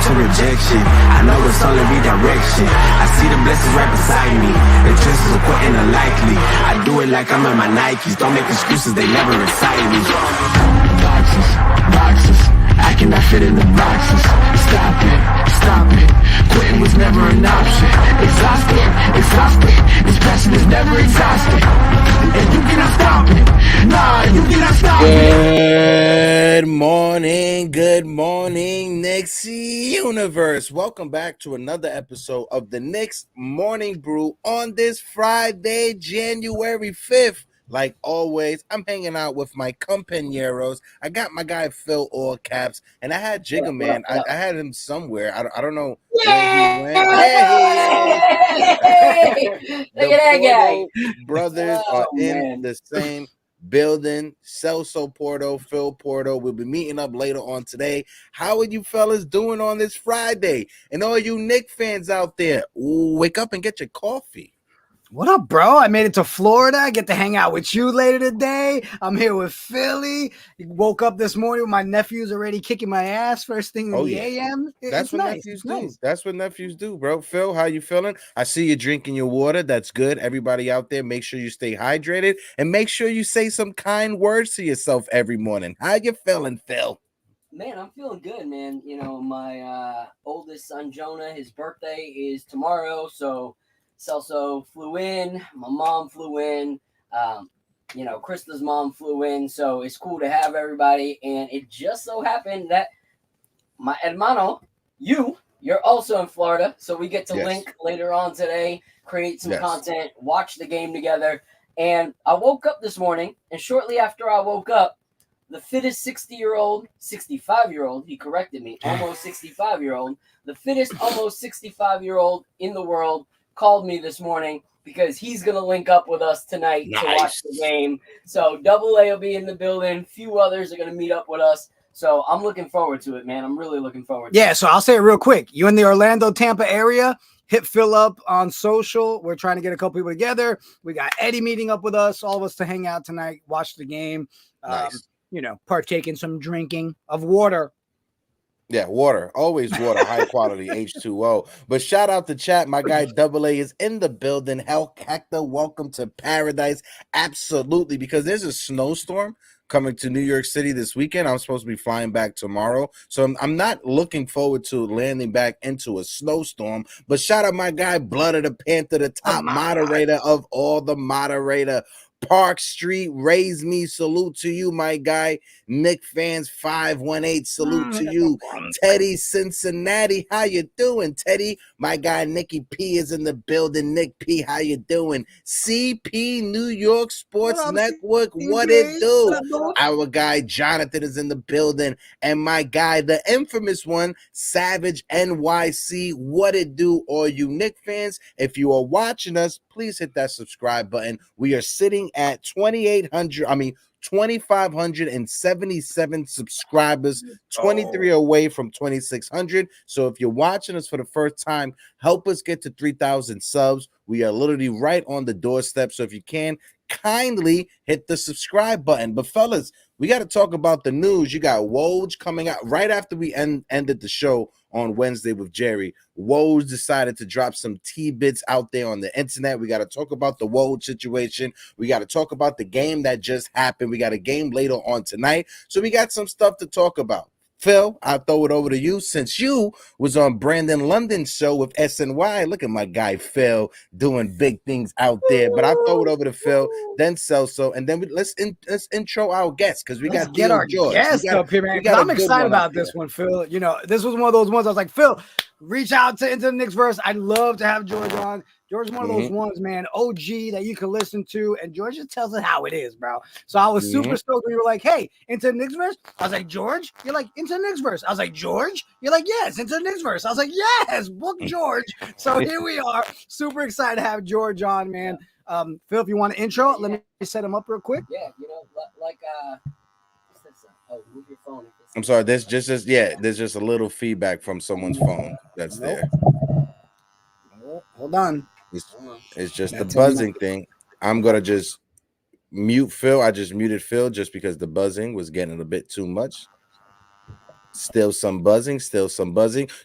to rejection. I know it's only redirection. I see the blessings right beside me. The chances are quite unlikely. I do it like I'm in my Nikes. Don't make excuses, they never excite me. Boxes, boxes. I cannot fit in the boxes. Stop it, stop it. Quitting was never an option. Exhausted, exhausted. This passion is never exhausted. And you cannot stop it. Nah, you cannot stop it. Good morning, Knicks universe. Welcome back to another episode of the Knicks Morning Brew on this Friday, January 5th. Like always, I'm hanging out with my compañeros. I got my guy Phil, all caps, and I had Jiggaman. I had him somewhere. I don't know where he went. Look at that guy. Brothers are in the same building. Celso Porto, Phil Porto. We'll be meeting up later on today. How are you fellas doing on this Friday? And all you Knicks fans out there, wake up and get your coffee. What up, bro? I made it to Florida. I get to hang out with you later today. I'm here with Philly. Woke up this morning with my nephews already kicking my ass first thing in the AM. That's what nephews do. That's what nephews do, bro. Phil, how you feeling? I see you drinking your water. That's good. Everybody out there, make sure you stay hydrated and make sure you say some kind words to yourself every morning. How you feeling, Phil? Man, I'm feeling good, man. You know, my oldest son, Jonah, his birthday is tomorrow, so Celso flew in, my mom flew in, Krista's mom flew in, so it's cool to have everybody, and it just so happened that my hermano, you're also in Florida, so we get to link later on today, create some content, watch the game together, and I woke up this morning, and shortly after I woke up, the fittest 65-year-old, he corrected me, almost 65-year-old, the fittest almost 65-year-old in the world called me this morning because he's going to link up with us tonight to watch the game. So Double A will be in the building. A few others are going to meet up with us. So I'm looking forward to it, man. I'm really looking forward to it. Yeah, so I'll say it real quick. You in the Orlando, Tampa area, hit Phil up on social. We're trying to get a couple people together. We got Eddie meeting up with us, all of us to hang out tonight, watch the game, partake in some drinking of water. Yeah, water. Always water. High quality H2O. But shout out to chat. My guy Double A is in the building. Hector, welcome to paradise. Absolutely. Because there's a snowstorm coming to New York City this weekend. I'm supposed to be flying back tomorrow. So I'm not looking forward to landing back into a snowstorm. But shout out my guy Blood of the Panther, the top moderator of all the moderator. Park Street, raise me, salute to you, my guy. Nick fans 518, salute to you. Teddy Cincinnati, how you doing, Teddy? My guy Nicky P is in the building. Nick P, how you doing? CP New York Sports Network, what it do? Our guy Jonathan is in the building, and my guy, the infamous one, Savage NYC, what it do? All you Nick fans, if you are watching us, please hit that subscribe button. We are sitting at 2,577 subscribers, 23 away from 2,600. So if you're watching us for the first time, help us get to 3,000 subs. We are literally right on the doorstep. So if you can, kindly hit the subscribe button. But fellas, we got to talk about the news. You got WOJ coming out right after we ended the show on Wednesday with Jerry. WOJ decided to drop some T-bits out there on the internet. We got to talk about the WOJ situation. We got to talk about the game that just happened. We got a game later on tonight. So we got some stuff to talk about. Phil, I'll throw it over to you since you was on Brandon London's show with SNY. Look at my guy Phil doing big things out there. But I'll throw it over to Phil, then Celso, and then let's intro our guests because we got to get our guests up here, man. I'm excited about this one, Phil. You know, this was one of those ones I was like, Phil, reach out to Into the Knicks verse. I'd love to have George on. George is one of those ones, man, OG that you can listen to, and George just tells it how it is, bro. So I was super stoked when you were like, hey, Into the Knicks verse? I was like, George? You're like, Into the Knicks verse? I was like, George? You're like, yes, Into the Knicks verse. I was like, yes, book George. So here we are. Super excited to have George on, man. Phil, if you want to intro, let me set him up real quick. Yeah, you know, like, what's this? Oh, move your phone. I'm sorry, there's just a little feedback from someone's phone that's there. Hold on. It's just the buzzing thing. I'm gonna just mute Phil. I just muted Phil just because the buzzing was getting a bit too much. Still some buzzing.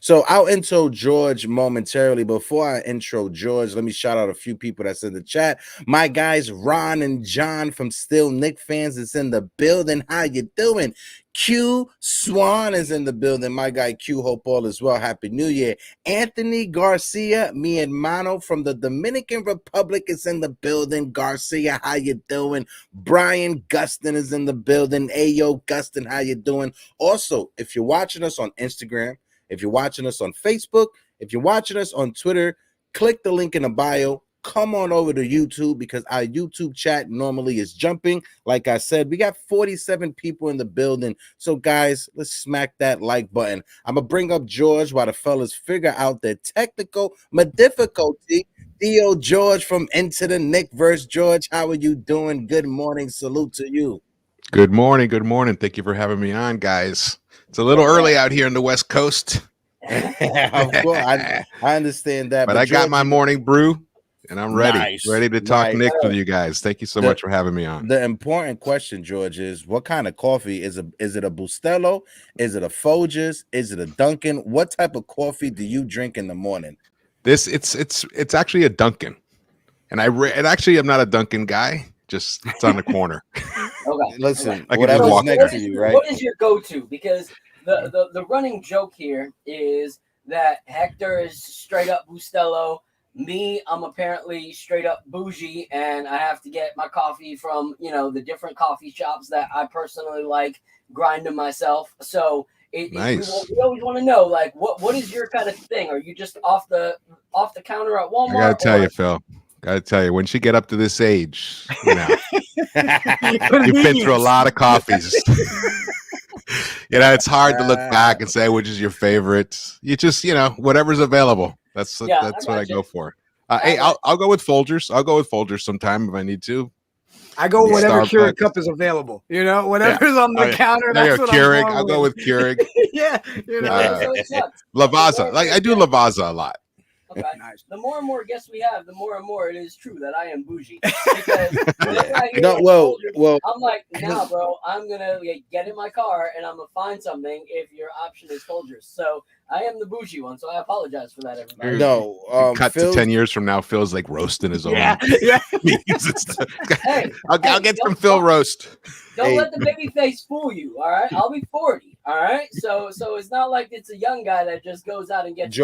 So I'll intro George momentarily. Before I intro George, let me shout out a few people that's in the chat. My guys, Ron and John from Still Knick Fans is in the building. How you doing? Q Swan is in the building. My guy Q, hope all is well. Happy New Year. Anthony Garcia, mi hermano from the Dominican Republic is in the building. Garcia, how you doing? Brian Gustin is in the building. Ayo, Gustin, how you doing? Also, if you're watching us on Instagram, if you're watching us on Facebook, if you're watching us on Twitter, click the link in the bio. Come on over to YouTube because our YouTube chat normally is jumping. Like I said, we got 47 people in the building. So, guys, let's smack that like button. I'm going to bring up George while the fellas figure out their technical difficulty. Theo George from Into the Knickverse. George, how are you doing? Good morning. Salute to you. Good morning. Thank you for having me on, guys. It's a little early out here on the West Coast. Of course, I understand that. But I got my morning brew, and I'm ready to talk Knicks with you guys. Thank you so much for having me on. The important question, George, is what kind of coffee is it? A Bustelo? Is it a Folgers? Is it a Dunkin'? What type of coffee do you drink in the morning? It's actually a Dunkin', and I'm not a Dunkin' guy. Just it's on the corner. Okay. Listen, whatever's next to you, right? What is your go-to? Because the running joke here is that Hector is straight up Bustelo. Me, I'm apparently straight up bougie, and I have to get my coffee from the different coffee shops that I personally like, grind them myself. So nice. We always want to know, like, what is your kind of thing? Are you just off the counter at Walmart? I gotta tell you, Phil. Once you get up to this age, you've been through a lot of coffees. It's hard to look back and say which is your favorite. You just, whatever's available. That's what I go for. Hey, I'll go with Folgers. I'll go with Folgers sometime if I need to. I go whatever Keurig cup is available. Whatever's on the counter. That's what Keurig. I'll go with Keurig. Yeah, Lavazza. Like I do Lavazza a lot. Okay. Nice. The more and more guests we have, the more and more it is true that I am bougie. Because I'm like, nah, bro, I'm gonna get in my car and I'm gonna find something if your option is Folgers. So I am the bougie one, so I apologize for that, everybody. No, cut to 10 years from now, Phil's like roasting his own. Yeah. Hey, I'll get some Phil roast. Don't let the baby face fool you. All right, I'll be 40. All right, so it's not like it's a young guy that just goes out and gets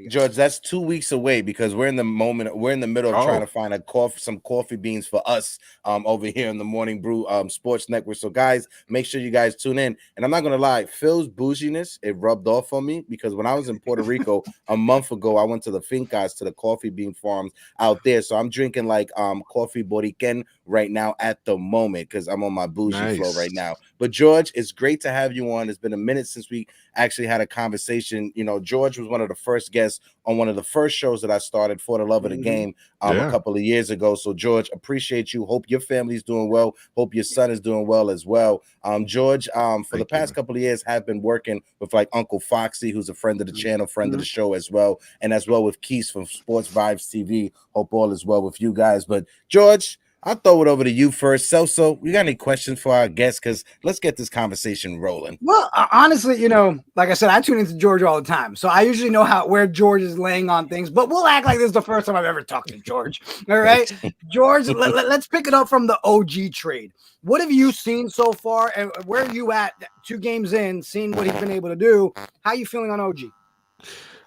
George, that's 2 weeks away because we're in the middle of trying to find some coffee beans for us over here in the Morning Brew Sports Network. So guys, make sure you guys tune in. And I'm not gonna lie, Phil's bouginess, it rubbed off on me because when I was in Puerto Rico a month ago, I went to the fincas, to the coffee bean farms out there. So I'm drinking like coffee boriquen right now at the moment because I'm on my bougie flow right now. But George, it's great to have you on. It's been a minute since we actually had a conversation. George was one of the first guests on one of the first shows that I started, For the Love of the Game, a couple of years ago. So George, appreciate you. Hope your family's doing well. Hope your son is doing well as well. George, for the past couple of years, have been working with like Uncle Foxy, who's a friend of the channel, friend of the show as well, and as well with Keith from Sports Vibes TV. Hope all is well with you guys. But George, I'll throw it over to you first. So you got any questions for our guests? Because let's get this conversation rolling. Well, honestly, like I said, I tune into George all the time. So I usually know where George is laying on things, but we'll act like this is the first time I've ever talked to George. All right, George, let's pick it up from the OG trade. What have you seen so far? And where are you at 2 games in, seeing what he's been able to do? How are you feeling on OG?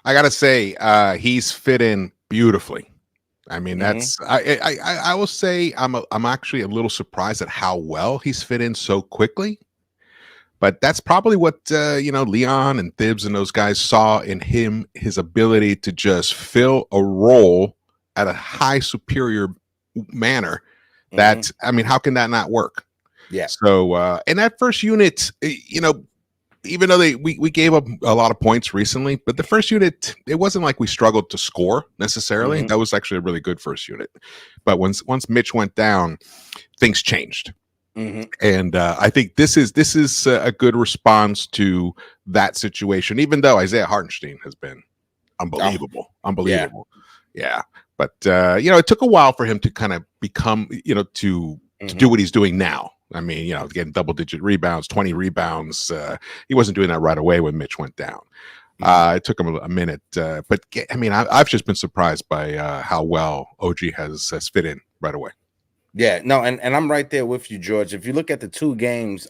I got to say, he's fit in beautifully. I mean, that's I will say I'm actually a little surprised at how well he's fit in so quickly. But that's probably what Leon and Thibs and those guys saw in him, his ability to just fill a role at a high superior manner. That I mean, how can that not work? Yeah. So in that first unit, even though we gave up a lot of points recently, but the first unit, it wasn't like we struggled to score necessarily. That was actually a really good first unit. But once Mitch went down, things changed. And I think this is a good response to that situation, even though Isaiah Hartenstein has been unbelievable. Yeah. But it took a while for him to kind of become, to do what he's doing now. I mean, getting double-digit rebounds, 20 rebounds. He wasn't doing that right away when Mitch went down. It took him a minute, but I mean, I've just been surprised by how well OG has fit in right away. Yeah, no, and I'm right there with you, George. If you look at the 2 games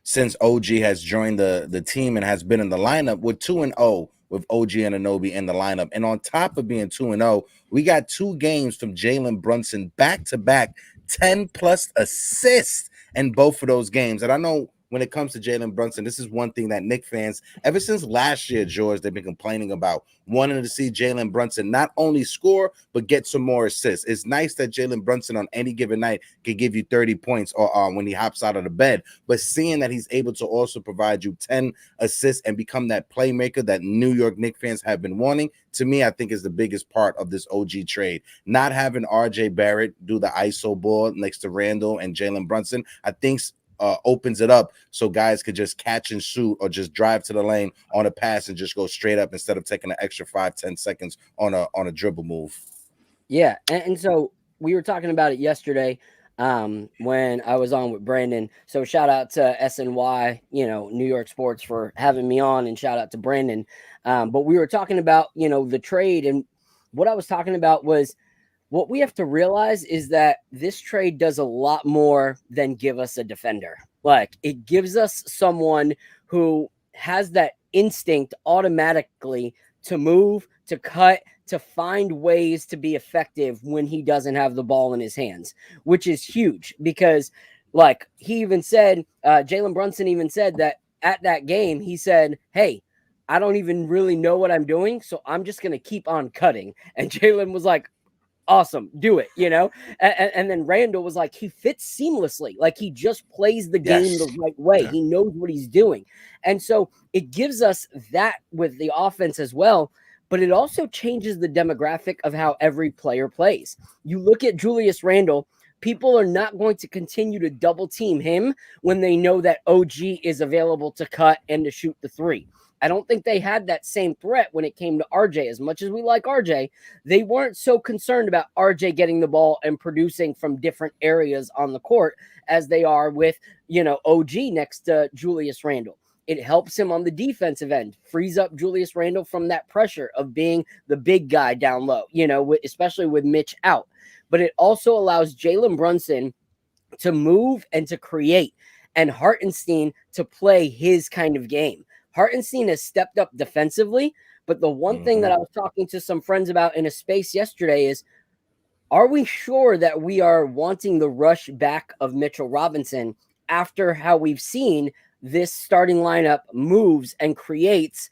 since OG has joined the team and has been in the lineup, we're 2-0 with OG and Anunoby in the lineup. And on top of being 2-0, we got 2 games from Jalen Brunson back-to-back, 10+ assists in both of those games. And I know when it comes to Jalen Brunson, this is one thing that Knicks fans, ever since last year, George, they've been complaining about, wanting to see Jalen Brunson not only score, but get some more assists. It's nice that Jalen Brunson on any given night can give you 30 points or when he hops out of the bed, but seeing that he's able to also provide you 10 assists and become that playmaker that New York Knicks fans have been wanting, to me, I think is the biggest part of this OG trade. Not having RJ Barrett do the ISO ball next to Randle and Jalen Brunson, I think opens it up so guys could just catch and shoot or just drive to the lane on a pass and just go straight up instead of taking an extra 5-10 seconds on a dribble move. Yeah, and so we were talking about it yesterday when I was on with Brandon. So shout out to SNY, New York Sports, for having me on, and shout out to Brandon. But we were talking about, the trade, and what I was talking about was, what we have to realize is that this trade does a lot more than give us a defender. Like, it gives us someone who has that instinct automatically to move, to cut, to find ways to be effective when he doesn't have the ball in his hands, which is huge because, like, he even said, Jalen Brunson even said that at that game, he said, hey, I don't even really know what I'm doing, so I'm just going to keep on cutting. And Jalen was like, awesome, do it, and then Randle was like, he fits seamlessly, like he just plays the game the right way. He knows what he's doing. And so it gives us that with the offense as well, but it also changes the demographic of how every player plays. You look at Julius Randle, people are not going to continue to double team him when they know that OG is available to cut and to shoot the 3. I don't think they had that same threat when it came to RJ. As much as we like RJ, they weren't so concerned about RJ getting the ball and producing from different areas on the court as they are with, OG next to Julius Randle. It helps him on the defensive end, frees up Julius Randle from that pressure of being the big guy down low, especially with Mitch out. But it also allows Jalen Brunson to move and to create, and Hartenstein to play his kind of game. Hartenstein has stepped up defensively, but the one thing that I was talking to some friends about in a space yesterday is, are we sure that we are wanting the rush back of Mitchell Robinson after how we've seen this starting lineup moves and creates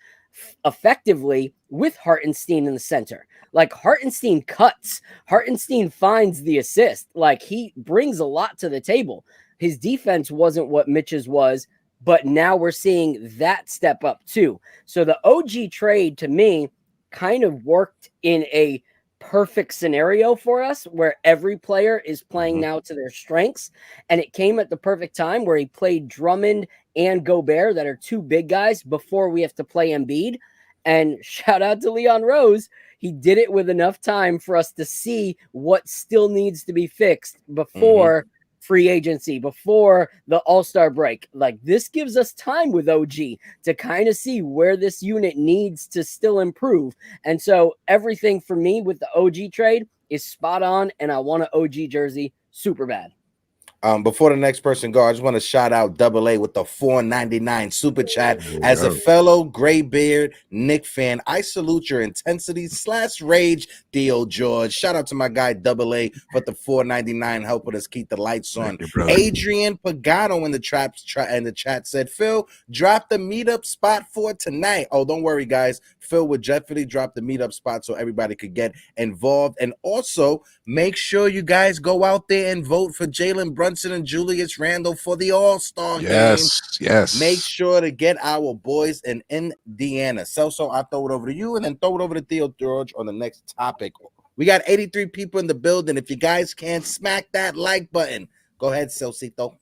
effectively with Hartenstein in the center? Like, Hartenstein cuts, Hartenstein finds the assist, like he brings a lot to the table. His defense wasn't what Mitch's was, but now we're seeing that step up too. So the OG trade, to me, kind of worked in a perfect scenario for us where every player is playing now to their strengths. And it came at the perfect time where he played Drummond and Gobert, that are 2 big guys, before we have to play Embiid. And shout out to Leon Rose. He did it with enough time for us to see what still needs to be fixed before free agency, before the All-Star break. Like, this gives us time with OG to kind of see where this unit needs to still improve. And so everything for me with the OG trade is spot on, and I want an OG jersey super bad. Before the next person go, I just want to shout out Double A with the $4.99 super chat. As a fellow graybeard Knick fan, I salute your intensity / rage, Theo George. Shout out to my guy Double A for the $4.99, helping us keep the lights on. Adrian Pagano in the chat said, Phil, drop the meetup spot for tonight. Oh, don't worry, guys. Phil would definitely drop the meetup spot so everybody could get involved. And also, make sure you guys go out there and vote for Jalen Brunson and Julius Randle for the All-Star game. Yes. Make sure to get our boys in Indiana. Celso, I'll throw it over to you and then throw it over to Theo George on the next topic. We got 83 people in the building. If you guys can, smack that like button. Go ahead, Celsito.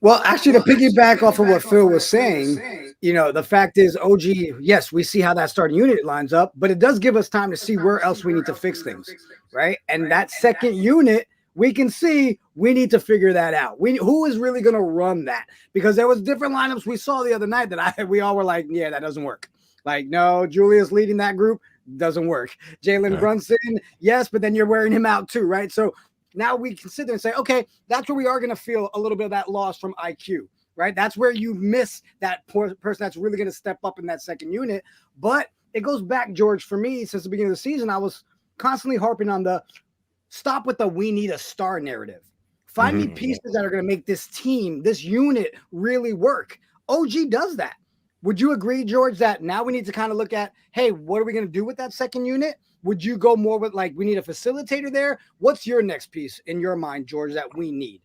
Well, actually, to piggyback off of what Phil was saying, the fact is, OG, yes, we see how that starting unit lines up, but it does give us time to see where else we need to fix things, right? And that second unit we can see we need to figure that out. Who is really going to run that? Because there was different lineups we saw the other night that we all were like, yeah, that doesn't work. Like, no, Julius leading that group doesn't work. Jalen Brunson, yes, but then you're wearing him out too, right? So now we can sit there and say, okay, that's where we are going to feel a little bit of that loss from IQ, right? That's where you miss that person that's really going to step up in that second unit. But it goes back, George, for me, since the beginning of the season, I was constantly harping on the stop with the we need a star narrative. Find me pieces that are going to make this team, this unit really work. OG does that. Would you agree, George, that now we need to kind of look at, hey, what are we going to do with that second unit? Would you go more with like, we need a facilitator there? What's your next piece in your mind, George, that we need?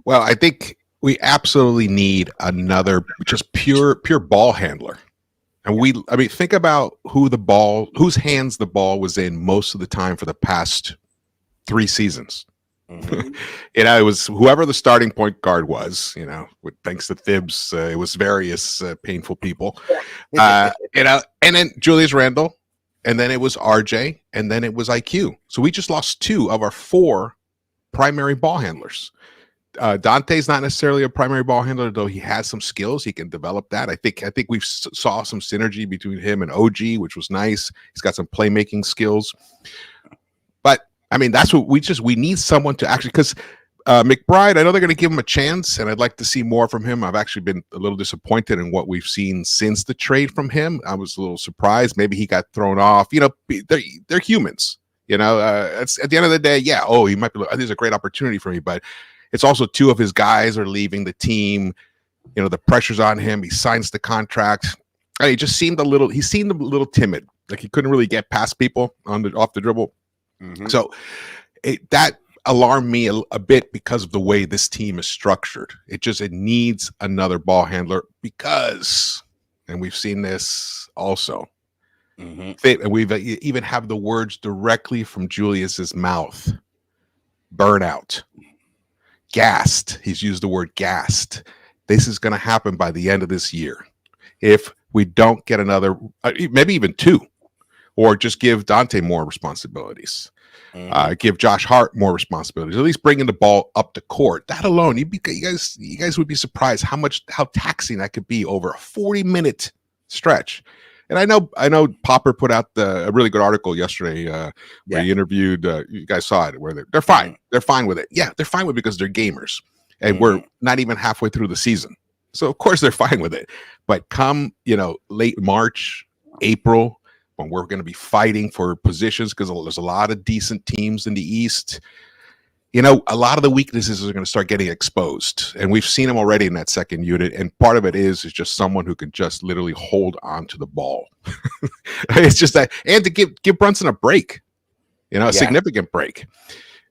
Well, I think we absolutely need another just pure ball handler. And think about whose hands the ball was in most of the time for the past 3 seasons. It was whoever the starting point guard was, thanks to Thibs, it was various painful people, and then Julius Randle, and then it was RJ, and then it was IQ. So we just lost 2 of our 4 primary ball handlers. Dante's not necessarily a primary ball handler, though he has some skills. He can develop that. I think we saw some synergy between him and OG, which was nice. He's got some playmaking skills. But I mean, that's what we need someone to actually, because McBride, I know they're going to give him a chance, and I'd like to see more from him. I've actually been a little disappointed in what we've seen since the trade from him. I was a little surprised. Maybe he got thrown off. They're humans. It's at the end of the day, he might be. There's a great opportunity for me, but it's also 2 of his guys are leaving the team. The pressure's on him. He signs the contract. He just seemed a little timid. Like he couldn't really get past people off the dribble. So that alarmed me a bit because of the way this team is structured. It needs another ball handler because, and we've seen this also, and we've even have the words directly from Julius's mouth: burnout. Gassed. He's used the word gassed. This is going to happen by the end of this year. If we don't get another, maybe even 2, or just give Dante more responsibilities, give Josh Hart more responsibilities, at least bringing the ball up the court. That alone, you guys would be surprised how taxing that could be over a 40-minute stretch. And I know Popper put out a really good article yesterday where he interviewed, you guys saw it, where they're fine. They're fine with it. Yeah, they're fine with it because they're gamers. And we're not even halfway through the season. So, of course, they're fine with it. But come, late March, April, when we're going to be fighting for positions because there's a lot of decent teams in the East, a lot of the weaknesses are going to start getting exposed. And we've seen them already in that second unit. And part of it is just someone who can just literally hold on to the ball. It's just that, and to give Brunson a break, a significant break.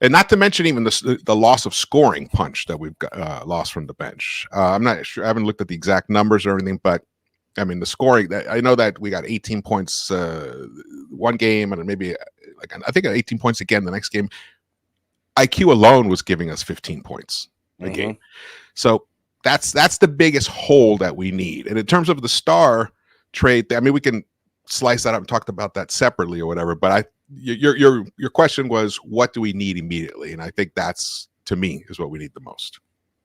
And not to mention even the loss of scoring punch that we've got, lost from the bench. I'm not sure. I haven't looked at the exact numbers or anything, but I mean, the scoring, I know that we got 18 points one game, and maybe I think 18 points again the next game. IQ alone was giving us 15 points a game. So that's the biggest hole that we need. And in terms of the star trade, I mean, we can slice that up and talk about that separately or whatever. But your question was, what do we need immediately? And I think that's, to me, is what we need the most.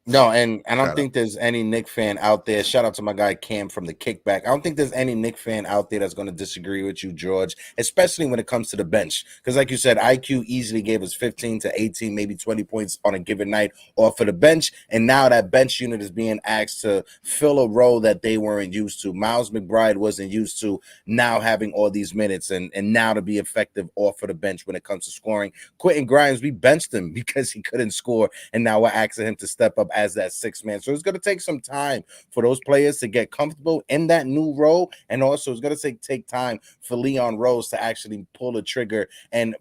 No, and I don't think there's any Knicks fan out there. Shout out to my guy Cam from the Kickback. I don't think there's any Knicks fan out there that's going to disagree with you, George, especially when it comes to the bench. Because like you said, IQ easily gave us 15 to 18, maybe 20 points on a given night off of the bench. And now that bench unit is being asked to fill a role that they weren't used to. Miles McBride wasn't used to now having all these minutes and now to be effective off of the bench when it comes to scoring. Quentin Grimes, we benched him because he couldn't score. And now we're asking him to step up as that 6th man. So it's going to take some time for those players to get comfortable in that new role. And also it's going to take time for Leon Rose to actually pull the trigger and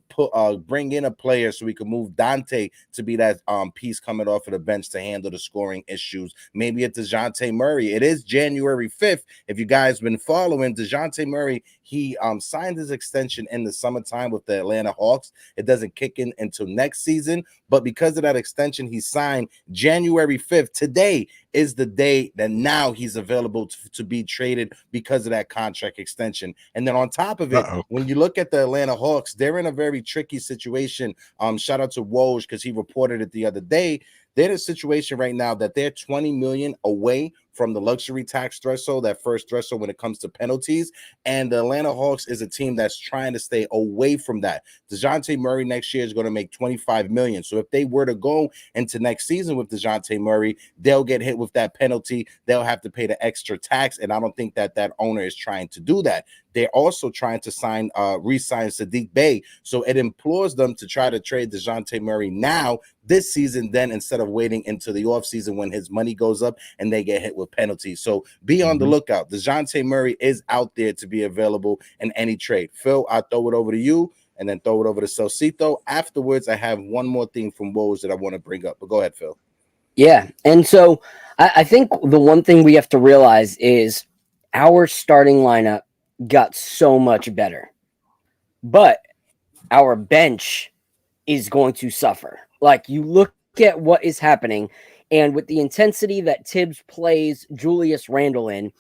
bring in a player so we can move Dante to be that piece coming off of the bench to handle the scoring issues. Maybe it's Dejounte Murray. It is January 5th. If you guys been following, Dejounte Murray, he signed his extension in the summertime with the Atlanta Hawks. It doesn't kick in until next season, but because of that extension he signed January February 5th, today is the day that now he's available to be traded because of that contract extension. And then on top of it, when you look at the Atlanta Hawks, they're in a very tricky situation. Shout out to Woj because he reported it the other day. They're in a situation right now that they're $20 million away from the luxury tax threshold, that first threshold when it comes to penalties. And the Atlanta Hawks is a team that's trying to stay away from that. Dejounte Murray next year is going to make $25 million. So if they were to go into next season with Dejounte Murray, they'll get hit with that penalty. They'll have to pay the extra tax. And I don't think that that owner is trying to do that. They're also trying to re-sign Sadiq Bey. So it implores them to try to trade Dejounte Murray now this season, then instead of waiting into the offseason when his money goes up and they get hit with penalties. So be on the lookout. Dejounte Murray is out there to be available in any trade. Phil, I'll throw it over to you and then throw it over to Celcito. Afterwards, I have one more thing from Woj that I want to bring up. But go ahead, Phil. Yeah, and so I think the one thing we have to realize is our starting lineup got so much better, but our bench is going to suffer. Like, you look at what is happening, and with the intensity that Tibbs plays Julius Randle in,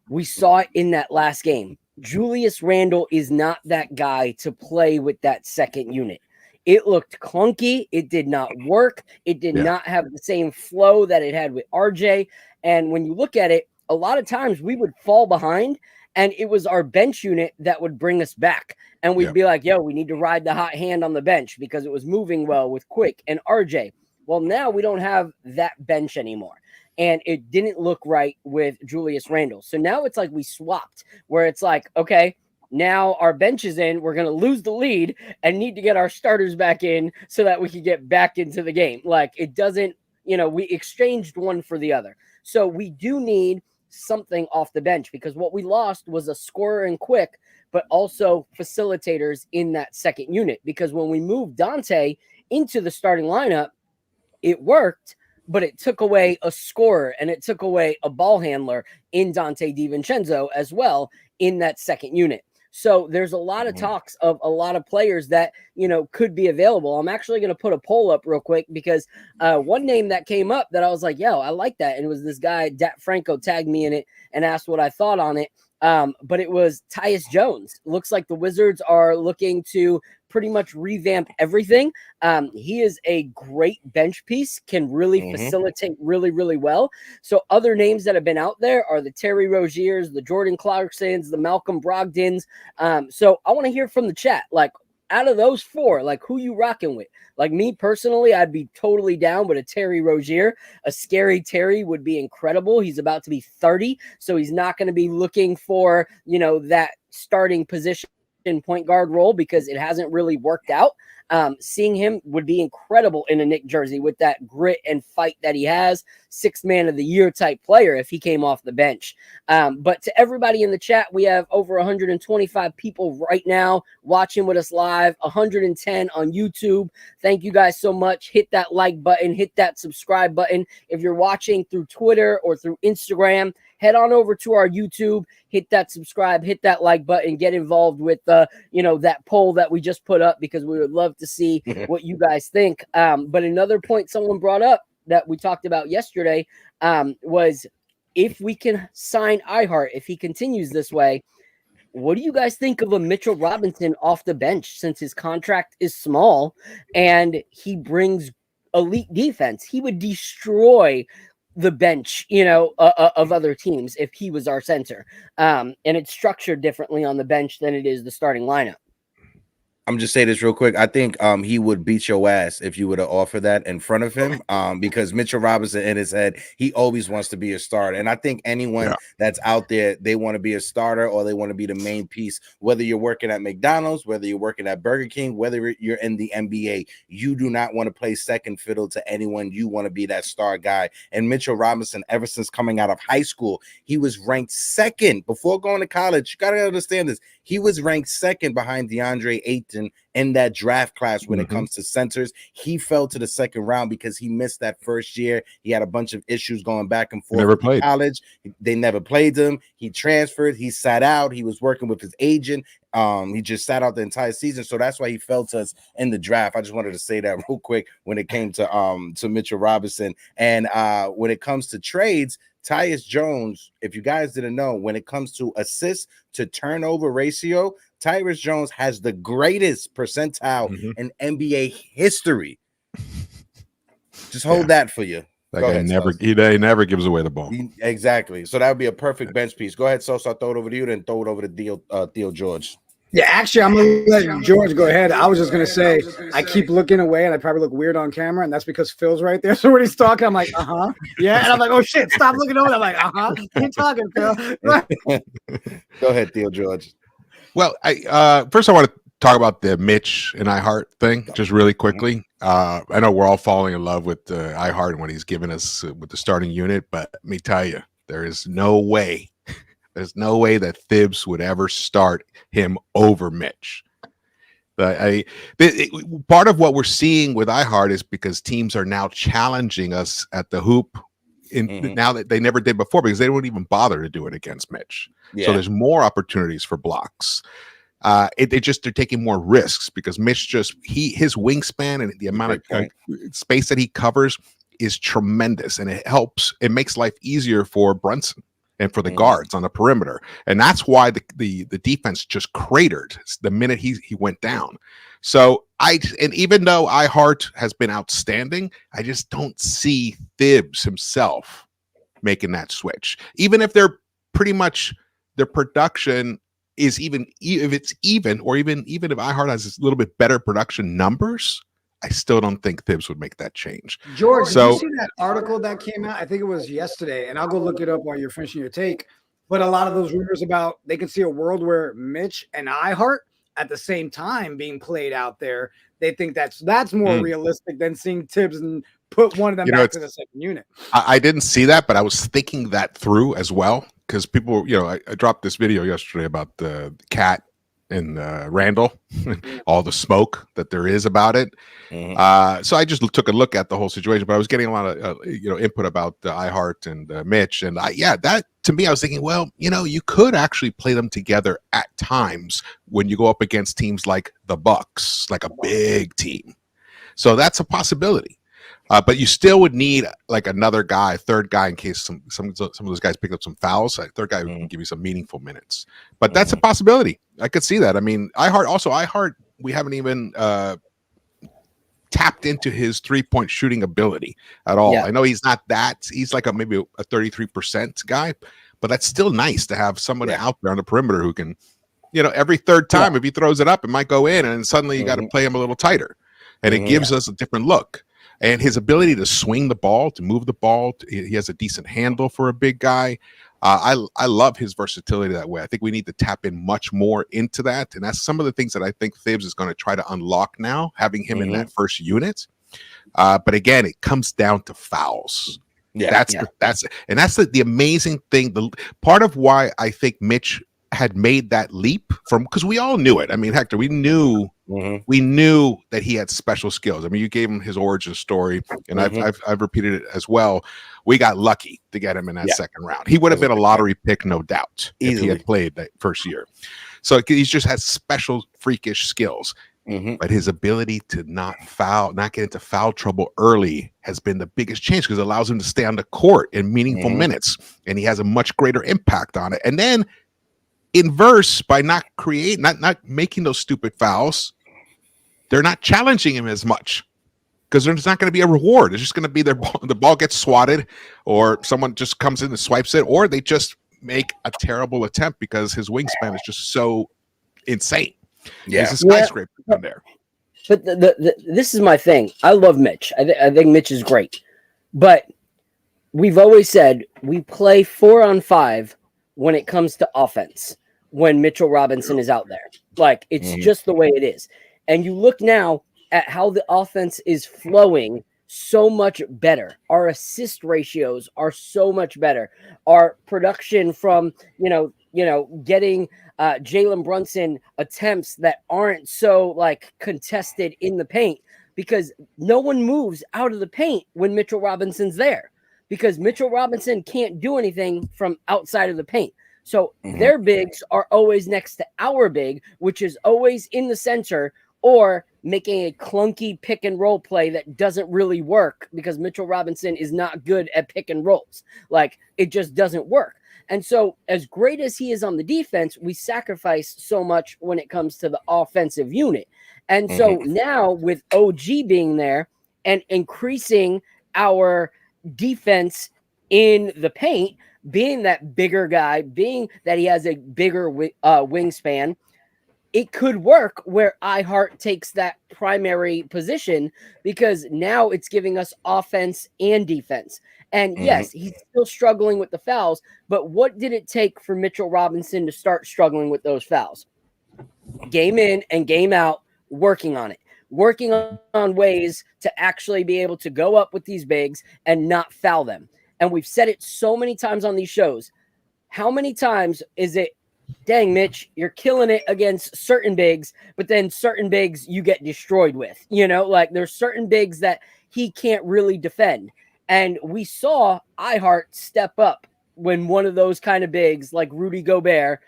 we saw it in that last game. Julius Randle is not that guy to play with that second unit. It looked clunky. It did not work. It did not have the same flow that it had with RJ. And when you look at it, a lot of times we would fall behind, and it was our bench unit that would bring us back. And we'd be like, yo, we need to ride the hot hand on the bench because it was moving well with Quick and RJ. Well, now we don't have that bench anymore. And it didn't look right with Julius Randle. So now it's like we swapped, where it's like, okay, now our bench is in. We're going to lose the lead and need to get our starters back in so that we can get back into the game. Like, it doesn't, we exchanged one for the other. So we do need something off the bench, because what we lost was a scorer and Quick, but also facilitators in that second unit. Because when we moved Dante into the starting lineup, it worked, but it took away a scorer and it took away a ball handler in Dante DiVincenzo as well in that second unit. So there's a lot of talks of a lot of players that, could be available. I'm actually going to put a poll up real quick, because one name that came up that I was like, yo, I like that. And it was this guy, Dat Franco, tagged me in it and asked what I thought on it. But it was Tyus Jones. Looks like the Wizards are looking to pretty much revamp everything. He is a great bench piece, can really facilitate really, really well. So other names that have been out there are the Terry Roziers, the Jordan Clarksons, the Malcolm Brogdons. So I want to hear from the chat, like, out of those four, like, who you rocking with? Like, me personally, I'd be totally down with a Terry Rozier. A scary Terry would be incredible. He's about to be 30, so he's not going to be looking for, that starting position point guard role, because it hasn't really worked out. Seeing him would be incredible in a Knicks jersey with that grit and fight that he has. Sixth man of the year type player if he came off the bench. But to everybody in the chat, we have over 125 people right now watching with us live, 110 on YouTube. Thank you guys so much. Hit that like button, hit that subscribe button. If you're watching through Twitter or through Instagram, head on over to our YouTube, hit that subscribe, hit that like button, get involved with that poll that we just put up, because we would love to see what you guys think. But another point someone brought up that we talked about yesterday was, if we can sign iHeart, if he continues this way, what do you guys think of a Mitchell Robinson off the bench, since his contract is small and he brings elite defense? He would destroy the bench, of other teams if he was our center. And it's structured differently on the bench than it is the starting lineup. I'm just saying this real quick. I think he would beat your ass if you would have offered that in front of him, because Mitchell Robinson in his head, he always wants to be a starter. And I think anyone that's out there, they want to be a starter or they want to be the main piece, whether you're working at McDonald's, whether you're working at Burger King, whether you're in the NBA, you do not want to play second fiddle to anyone. You want to be that star guy. And Mitchell Robinson, ever since coming out of high school, he was ranked second before going to college. You got to understand this. He was ranked second behind DeAndre Ayton in that draft class when it comes to centers. He fell to the second round because he missed that first year. He had a bunch of issues going back and forth. Never played college. They never played him. He transferred. He sat out. He was working with his agent. He just sat out the entire season, so that's why he fell to us in the draft. I just wanted to say that real quick when it came to Mitchell Robinson. And when it comes to trades, Tyus Jones, if you guys didn't know, when it comes to assists to turnover ratio, Tyus Jones has the greatest percentile in NBA history. Just hold that for you. That guy he never gives away the ball. Exactly. So that would be a perfect bench piece. Go ahead, Sosa. I'll throw it over to you, then throw it over to Theo George. Yeah, actually, I'm going to let George go ahead. I was just going to say, I keep looking away, and I probably look weird on camera, and that's because Phil's right there. So when he's talking, I'm like, yeah. And I'm like, oh, shit, stop looking over. I'm like, keep talking, Phil. Go ahead, Theo George. Well, first I want to talk about the Mitch and iHeart thing just really quickly. I know we're all falling in love with iHeart and what he's given us with the starting unit, but let me tell you, there is no way. There's no way that Thibs would ever start him over Mitch. Part of what we're seeing with iHeart is because teams are now challenging us at the hoop now that they never did before, because they wouldn't even bother to do it against Mitch. Yeah. So there's more opportunities for blocks. They're taking more risks because Mitch his wingspan and the amount of space that he covers is tremendous, and it makes life easier for Brunson and for the guards on the perimeter. And that's why the defense just cratered the minute he went down. So and even though iHeart has been outstanding, I just don't see Thibs himself making that switch. Even if they're pretty much their production is even if it's even, or even if iHeart has a little bit better production numbers, I still don't think Thibs would make that change. George, did you see that article that came out? I think it was yesterday, and I'll go look it up while you're finishing your take. But a lot of those rumors about they can see a world where Mitch and iHeart at the same time being played out there. They think that's more realistic than seeing Thibs and put one of them back to the second unit. I didn't see that, but I was thinking that through as well, because people, I dropped this video yesterday about the cat and Randle, all the smoke that there is about it. So I just took a look at the whole situation, but I was getting a lot of input about the iHeart and Mitch, and that to me, I was thinking, well, you could actually play them together at times when you go up against teams like the Bucks, like a big team. So that's a possibility. But you still would need like another guy, third guy, in case some of those guys pick up some fouls. A third guy who can give you some meaningful minutes. But that's a possibility. I could see that. I mean, iHeart, we haven't even tapped into his 3-point shooting ability at all. Yeah. I know he's not that. He's like maybe a 33% guy, but that's still nice to have somebody out there on the perimeter who can, every third time if he throws it up, it might go in, and suddenly you got to play him a little tighter, and it gives us a different look. And his ability to swing the ball, to move the ball, he has a decent handle for a big guy. I love his versatility that way. I think we need to tap in much more into that. And that's some of the things that I think Thibs is going to try to unlock now, having him in that first unit. But again, it comes down to fouls. Yeah, that's the amazing thing. The part of why I think Mitch had made that leap because we all knew it. I mean, Hector, we knew that he had special skills. I mean, you gave him his origin story, and I've repeated it as well. We got lucky to get him in that second round. He would have been a lottery pick, no doubt, if he had played that first year. So he's just had special freakish skills. But his ability to not get into foul trouble early has been the biggest change, because it allows him to stay on the court in meaningful minutes, and he has a much greater impact on it. And then inverse, by not making those stupid fouls, they're not challenging him as much, because there's not going to be a reward. It's just going to be the ball gets swatted, or someone just comes in and swipes it, or they just make a terrible attempt because his wingspan is just so insane. Yeah, there's a skyscraper in there. But this is my thing. I love Mitch. I think Mitch is great, but we've always said we play 4-on-5 when it comes to offense, when Mitchell Robinson is out there. Like, it's just the way it is. And you look now at how the offense is flowing so much better. Our assist ratios are so much better. Our production from, getting Jalen Brunson attempts that aren't so like contested in the paint, because no one moves out of the paint when Mitchell Robinson's there, because Mitchell Robinson can't do anything from outside of the paint. So their bigs are always next to our big, which is always in the center or making a clunky pick and roll play that doesn't really work because Mitchell Robinson is not good at pick and rolls. Like, it just doesn't work. And so as great as he is on the defense, we sacrifice so much when it comes to the offensive unit. And so now with OG being there and increasing our defense in the paint, being that bigger guy, being that he has a bigger wingspan, it could work where iHeart takes that primary position because now it's giving us offense and defense. And yes, he's still struggling with the fouls, but what did it take for Mitchell Robinson to start struggling with those fouls? Game in and game out, working on it, working on ways to actually be able to go up with these bigs and not foul them. And we've said it so many times on these shows. How many times is it, dang, Mitch, you're killing it against certain bigs, but then certain bigs you get destroyed with, you know, like there's certain bigs that he can't really defend. And we saw iHeart step up when one of those kind of bigs like Rudy Gobert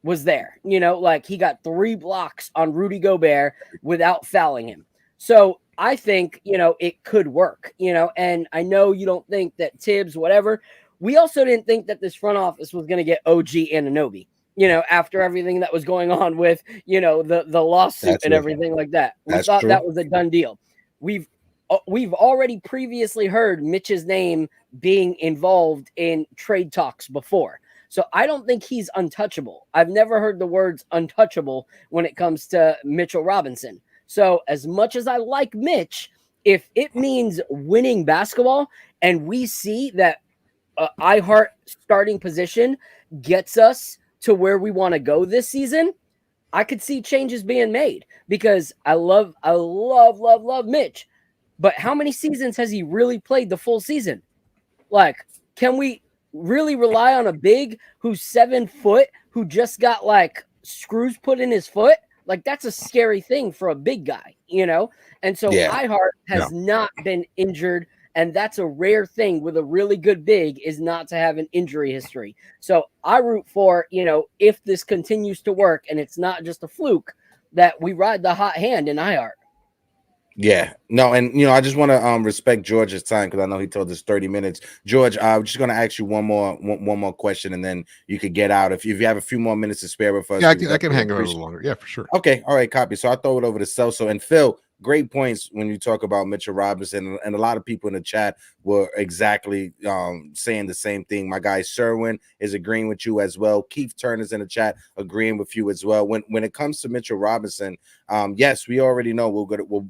was there, you know, like he got 3 blocks on Rudy Gobert without fouling him. So I think, you know, it could work, you know, and I know you don't think that Tibbs, whatever. We also didn't think that this front office was going to get OG Anunoby, you know, after everything that was going on with, you know, the lawsuit and everything like that. We thought that was a done deal. We've already previously heard Mitch's name being involved in trade talks before. So I don't think he's untouchable. I've never heard the words untouchable when it comes to Mitchell Robinson. So as much as I like Mitch, if it means winning basketball and we see that iHeart starting position gets us to where we want to go this season, I could see changes being made because I love Mitch. But how many seasons has he really played the full season? Like, can we really rely on a big who's 7 foot, who just got like screws put in his foot? Like, that's a scary thing for a big guy, you know? And so iHeart has not been injured. And that's a rare thing with a really good big, is not to have an injury history. So I root for, you know, if this continues to work and it's not just a fluke, that we ride the hot hand in iHeart. Yeah, no, and you know, I just want to respect George's time because I know he told us 30 minutes. George, I'm just going to ask you one more question, and then you could get out if you have a few more minutes to spare with us. Yeah, I can hang around a little longer. Yeah, for sure. Okay, all right, copy. So I'll throw it over to Celso and Phil. Great points when you talk about Mitchell Robinson, and a lot of people in the chat were exactly saying the same thing. My guy Sherwin is agreeing with you as well. Keith Turner's in the chat agreeing with you as well. When it comes to Mitchell Robinson, yes, we already know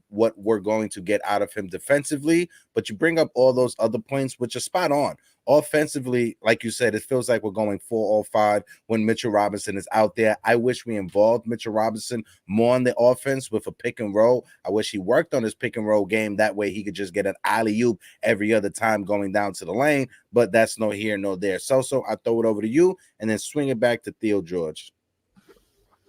what we're going to get out of him defensively, but you bring up all those other points, which are spot on. Offensively, like you said, it feels like we're going 4-5 when Mitchell Robinson is out there. I wish we involved Mitchell Robinson more on the offense with a pick and roll. I wish he worked on his pick and roll game. That way he could just get an alley-oop every other time going down to the lane, but that's no here, no there. So I throw it over to you and then swing it back to Theo George.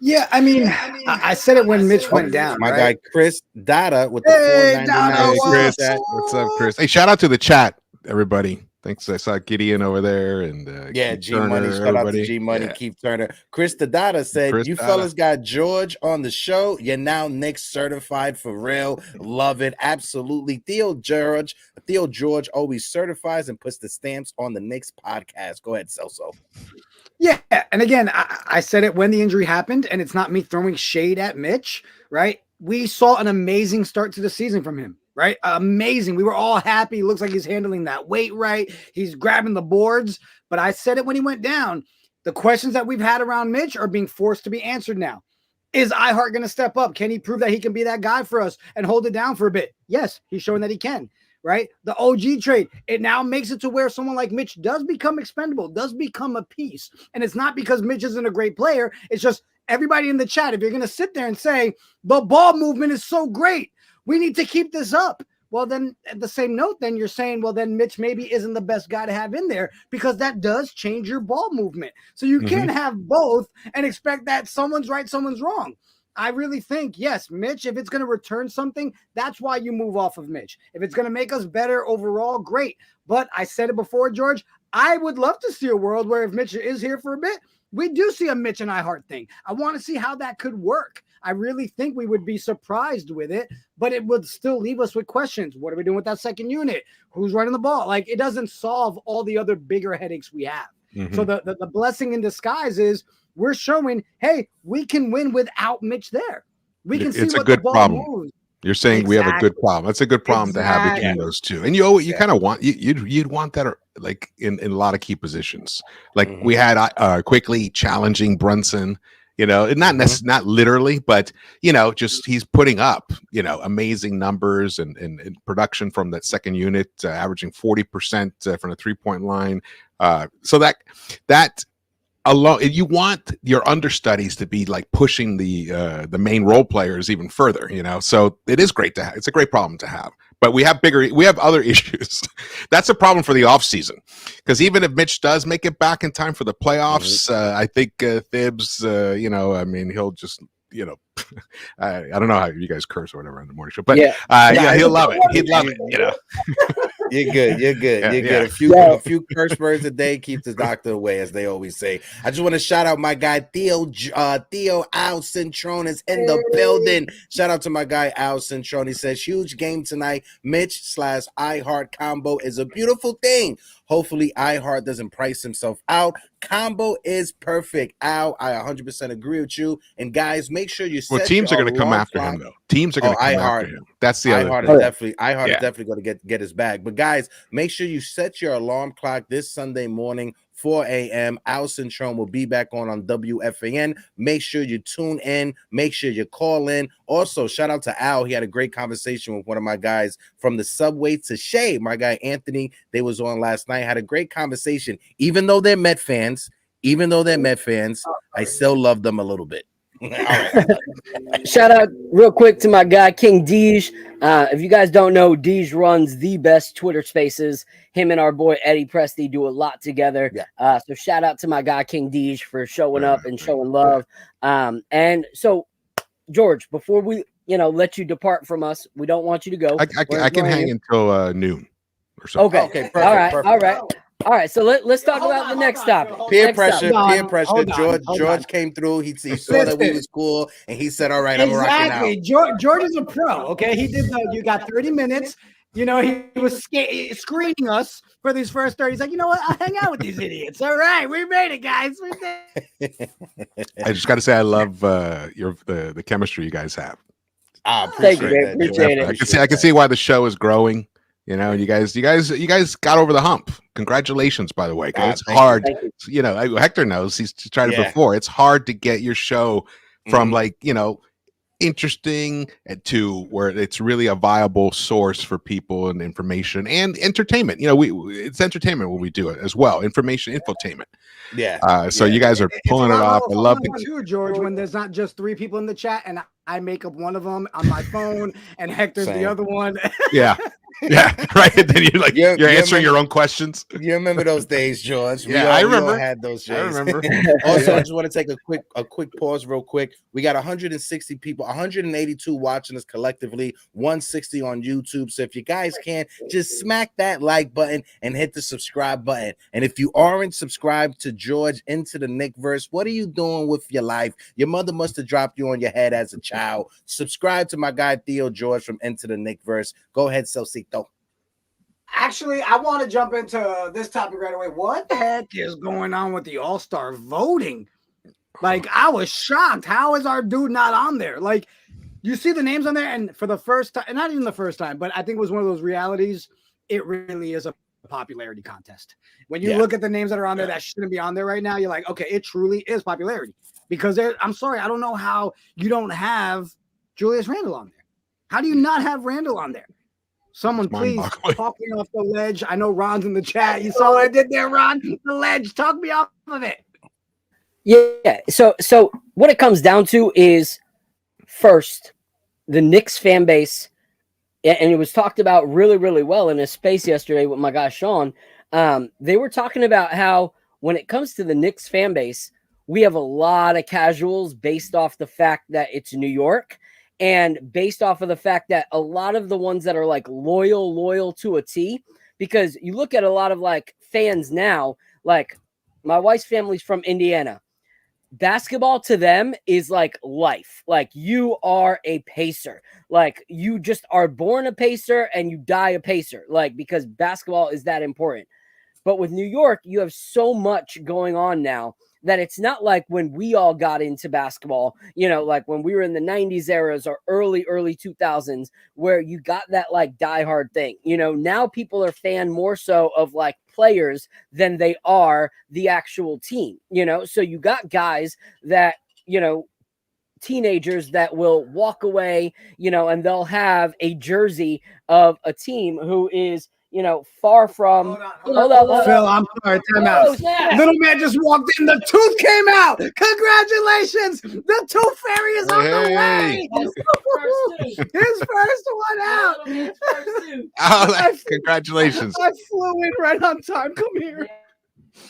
Yeah, I mean, I said it when Mitch went down. My right? guy Chris Dada with the $4.99. Hey, Chris. What's up, Chris? Hey, shout out to the chat, everybody. Thanks. I saw Gideon over there and G Money. Shout out to G Money, Keith Turner. Chris Dada said, fellas got George on the show. You're now Knicks certified for real. Love it. Absolutely. Theo George always certifies and puts the stamps on the Knicks podcast. Go ahead, Celso. Yeah, and again, I said it when the injury happened, and it's not me throwing shade at Mitch, right? We saw an amazing start to the season from him, right? Amazing. We were all happy. Looks like he's handling that weight right. He's grabbing the boards. But I said it when he went down. The questions that we've had around Mitch are being forced to be answered now. Is iHeart going to step up? Can he prove that he can be that guy for us and hold it down for a bit? Yes, he's showing that he can. Right? The OG trade, it now makes it to where someone like Mitch does become expendable, does become a piece. And it's not because Mitch isn't a great player. It's just everybody in the chat, if you're going to sit there and say, the ball movement is so great, we need to keep this up. Well, then at the same note, then you're saying, well, then Mitch maybe isn't the best guy to have in there because that does change your ball movement. So you can't have both and expect that someone's right, someone's wrong. I really think, yes, Mitch, if it's going to return something, that's why you move off of Mitch. If it's going to make us better overall, great. But I said it before, George, I would love to see a world where if Mitch is here for a bit, we do see a Mitch and Hart thing. I want to see how that could work. I really think we would be surprised with it, but it would still leave us with questions. What are we doing with that second unit? Who's running the ball? Like, it doesn't solve all the other bigger headaches we have. So the blessing in disguise is we're showing, hey, we can win without Mitch there. We can see it's a what good the ball problem. moves. You're saying we have a good problem. That's a good problem to have between those two. And you kind of want you'd want that like in a lot of key positions. Like we had quickly challenging Brunson, you know, not literally, but you know, just he's putting up, you know, amazing numbers and production from that second unit, averaging 40% from the 3-point line. So that alone, you want your understudies to be like pushing the main role players even further, you know. So it is great to have. It's a great problem to have. But we have other issues. That's a problem for the offseason. Because even if Mitch does make it back in time for the playoffs, I think Thibs, you know, I mean, he'll just, you know, I don't know how you guys curse or whatever on the morning show, but yeah, he'll love it. He'd love it, you know. You're good. You're good. Yeah, You're good. yeah. A few curse words a day keeps the doctor away, as they always say. I just want to shout out my guy Theo Al Centrone is in the building. Shout out to my guy Al Centrone. He says huge game tonight. Mitch/iHeart combo is a beautiful thing. Hopefully iHeart doesn't price himself out. Combo is perfect. Al, I 100% agree with you. And guys, make sure you set teams are your going to come alarm after clock. him though. Teams are going to come after him. That's the other thing. iHeart is definitely going to get his bag. But guys, make sure you set your alarm clock this Sunday morning, 4 a.m. Al Centrone will be back on WFAN. Make sure you tune in. Make sure you call in. Also, shout out to Al. He had a great conversation with one of my guys from the subway to Shea. My guy Anthony, they was on last night. Had a great conversation. Even though they're Met fans, I still love them a little bit. All right. Shout out real quick to my guy King Dej. If you guys don't know, Dej runs the best Twitter spaces. Him and our boy Eddie Presti do a lot together. So shout out to my guy King Dej for showing up and showing love. And so, George, before we let you depart from us, we don't want you to go. I can hang until noon or something. Okay, perfect. All right. So let's talk about the next topic. Peer pressure. George came through. He saw that we was cool, and he said, "All right, I'm rocking out." George is a pro. Okay, he did you got 30 minutes. You know, he was screening us for these first 30. He's like, you know what? I'll hang out with these idiots. All right, we made it, guys. We did it. I just got to say, I love the chemistry you guys have. Thank you, man. Appreciate it. I can see why the show is growing. You know, you guys got over the hump. Congratulations, by the way. It's hard. You know, Hector knows. He's tried it before. It's hard to get your show from interesting to where it's really a viable source for people and information and entertainment. You know, it's entertainment when we do it as well. Information, infotainment. So you guys are pulling it off. I love it too, George, when there's not just 3 people in the chat and I make up one of them on my phone and Hector's the other one. Yeah, right. And then you're answering your own questions. You remember those days, George? I remember. We all had those days. I remember. Also, I just want to take a quick pause, real quick. We got 160 people, 182 watching us collectively, 160 on YouTube. So if you guys can, just smack that like button and hit the subscribe button. And if you aren't subscribed to George Into the Knickverse, what are you doing with your life? Your mother must have dropped you on your head as a child. Subscribe to my guy Theo George from Into the Knickverse. Go ahead, Celcito. Actually, I want to jump into this topic right away. What the heck is going on with the All-Star voting? Like, I was shocked. How is our dude not on there? Like, you see the names on there, and for the first time, and not even the first time, but I think it was one of those realities, it really is a popularity contest. When you look at the names that are on there that shouldn't be on there right now, you're like, okay, it truly is popularity. Because I'm sorry, I don't know how you don't have Julius Randle on there. How do you not have Randle on there? Someone please talk me off the ledge. I know Ron's in the chat. You saw what I did there, Ron? The ledge. Talk me off of it. Yeah. So what it comes down to is, first, the Knicks fan base, and it was talked about really, really well in a space yesterday with my guy Sean. They were talking about how when it comes to the Knicks fan base, we have a lot of casuals based off the fact that it's New York. And based off of the fact that a lot of the ones that are like loyal to a T, because you look at a lot of like fans now, like my wife's family's from Indiana. basketball to them is like life. Like you are a pacer. Like you just are born a pacer and you die a pacer. Like because basketball is that important. But with New York, you have so much going on now that it's not like when we all got into basketball, like when we were in the 90s eras or early 2000s, where you got that like diehard thing. Now people are fan more so of like players than they are the actual team, so you got guys that, teenagers that will walk away, and they'll have a jersey of a team who is, far from. Hold up. Phil, I'm sorry. Time out. Little man just walked in. The tooth came out. Congratulations. The tooth fairy is on the way. His first one out. Congratulations. I flew in right on time. Come here.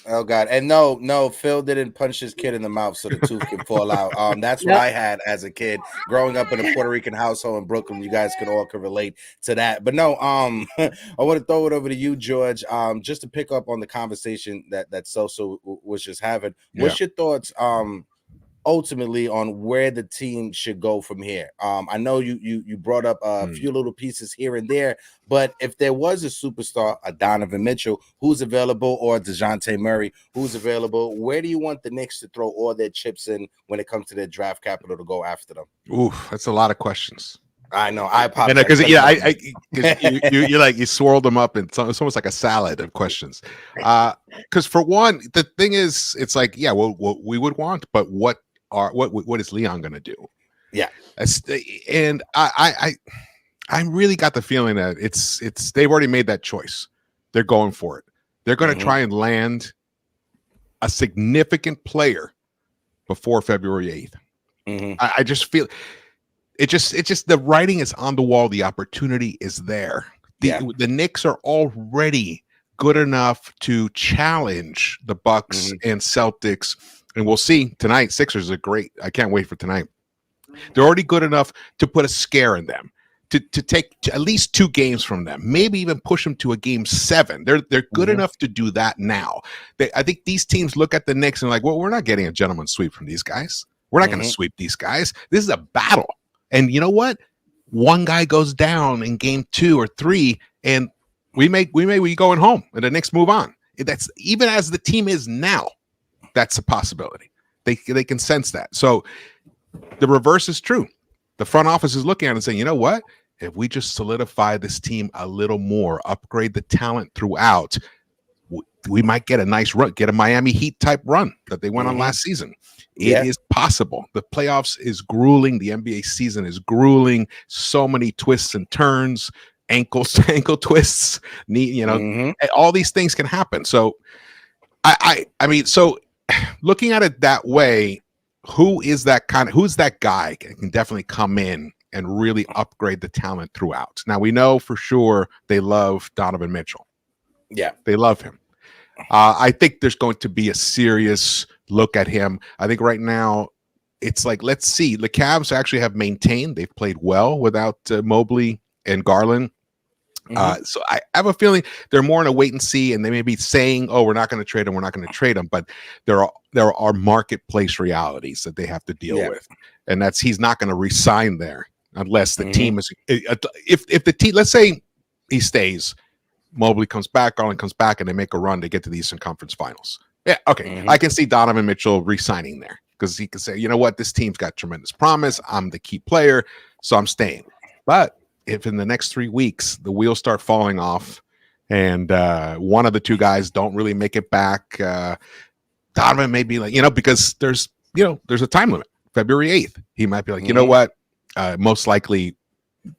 Oh God. And no, Phil didn't punch his kid in the mouth so the tooth can fall out. That's what I had as a kid growing up in a Puerto Rican household in Brooklyn. You guys can relate to that. But no, I want to throw it over to you, George. Just to pick up on the conversation that Soso was just having. What's your thoughts ultimately on where the team should go from here? I know you brought up a few little pieces here and there, but if there was a superstar, a Donovan Mitchell who's available, or Dejounte Murray who's available, where do you want the Knicks to throw all their chips in when it comes to their draft capital to go after them? Ooh, that's a lot of questions. I know. I popped because you swirled them up, and it's almost like a salad of questions. Because for one, the thing is, it's like, what we would want, but what is Leon going to do? Yeah. And I really got the feeling that it's they've already made that choice. They're going for it. They're going to try and land a significant player before February 8th. I just feel it's just the writing is on the wall. The opportunity is there. The Knicks are already good enough to challenge the Bucks and Celtics. And we'll see tonight. Sixers are great. I can't wait for tonight. They're already good enough to put a scare in them, to take at least 2 games from them, maybe even push them to a game 7. They're good enough to do that now. I think these teams look at the Knicks and like, well, we're not getting a gentleman's sweep from these guys. We're not going to sweep these guys. This is a battle. And you know what? One guy goes down in game 2 or 3, and we may be going home, and the Knicks move on. That's even as the team is now. That's a possibility. They can sense that. So the reverse is true. The front office is looking at it and saying, you know what? If we just solidify this team a little more, upgrade the talent throughout, we might get a nice run, get a Miami Heat type run that they went on last season. It is possible. The playoffs is grueling. The NBA season is grueling. So many twists and turns, ankle twists, knee, all these things can happen. So I mean, so looking at it that way, who's that guy can definitely come in and really upgrade the talent throughout. Now we know for sure they love Donovan Mitchell. Yeah, they love him. I think there's going to be a serious look at him. I think right now it's like, let's see. The Cavs actually have maintained. They've played well without Mobley and Garland. So I have a feeling they're more in a wait and see, and they may be saying, "Oh, we're not going to trade him. We're not going to trade him." But there are marketplace realities that they have to deal with, and that's he's not going to resign there unless the team is. If the team, let's say he stays, Mobley comes back, Garland comes back, and they make a run to get to the Eastern Conference Finals. Yeah, okay, I can see Donovan Mitchell resigning there because he can say, "You know what? This team's got tremendous promise. I'm the key player, so I'm staying." But if in the next 3 weeks the wheels start falling off and one of the 2 guys don't really make it back, Donovan may be like, because there's a time limit, February 8th. He might be like, you know what? Most likely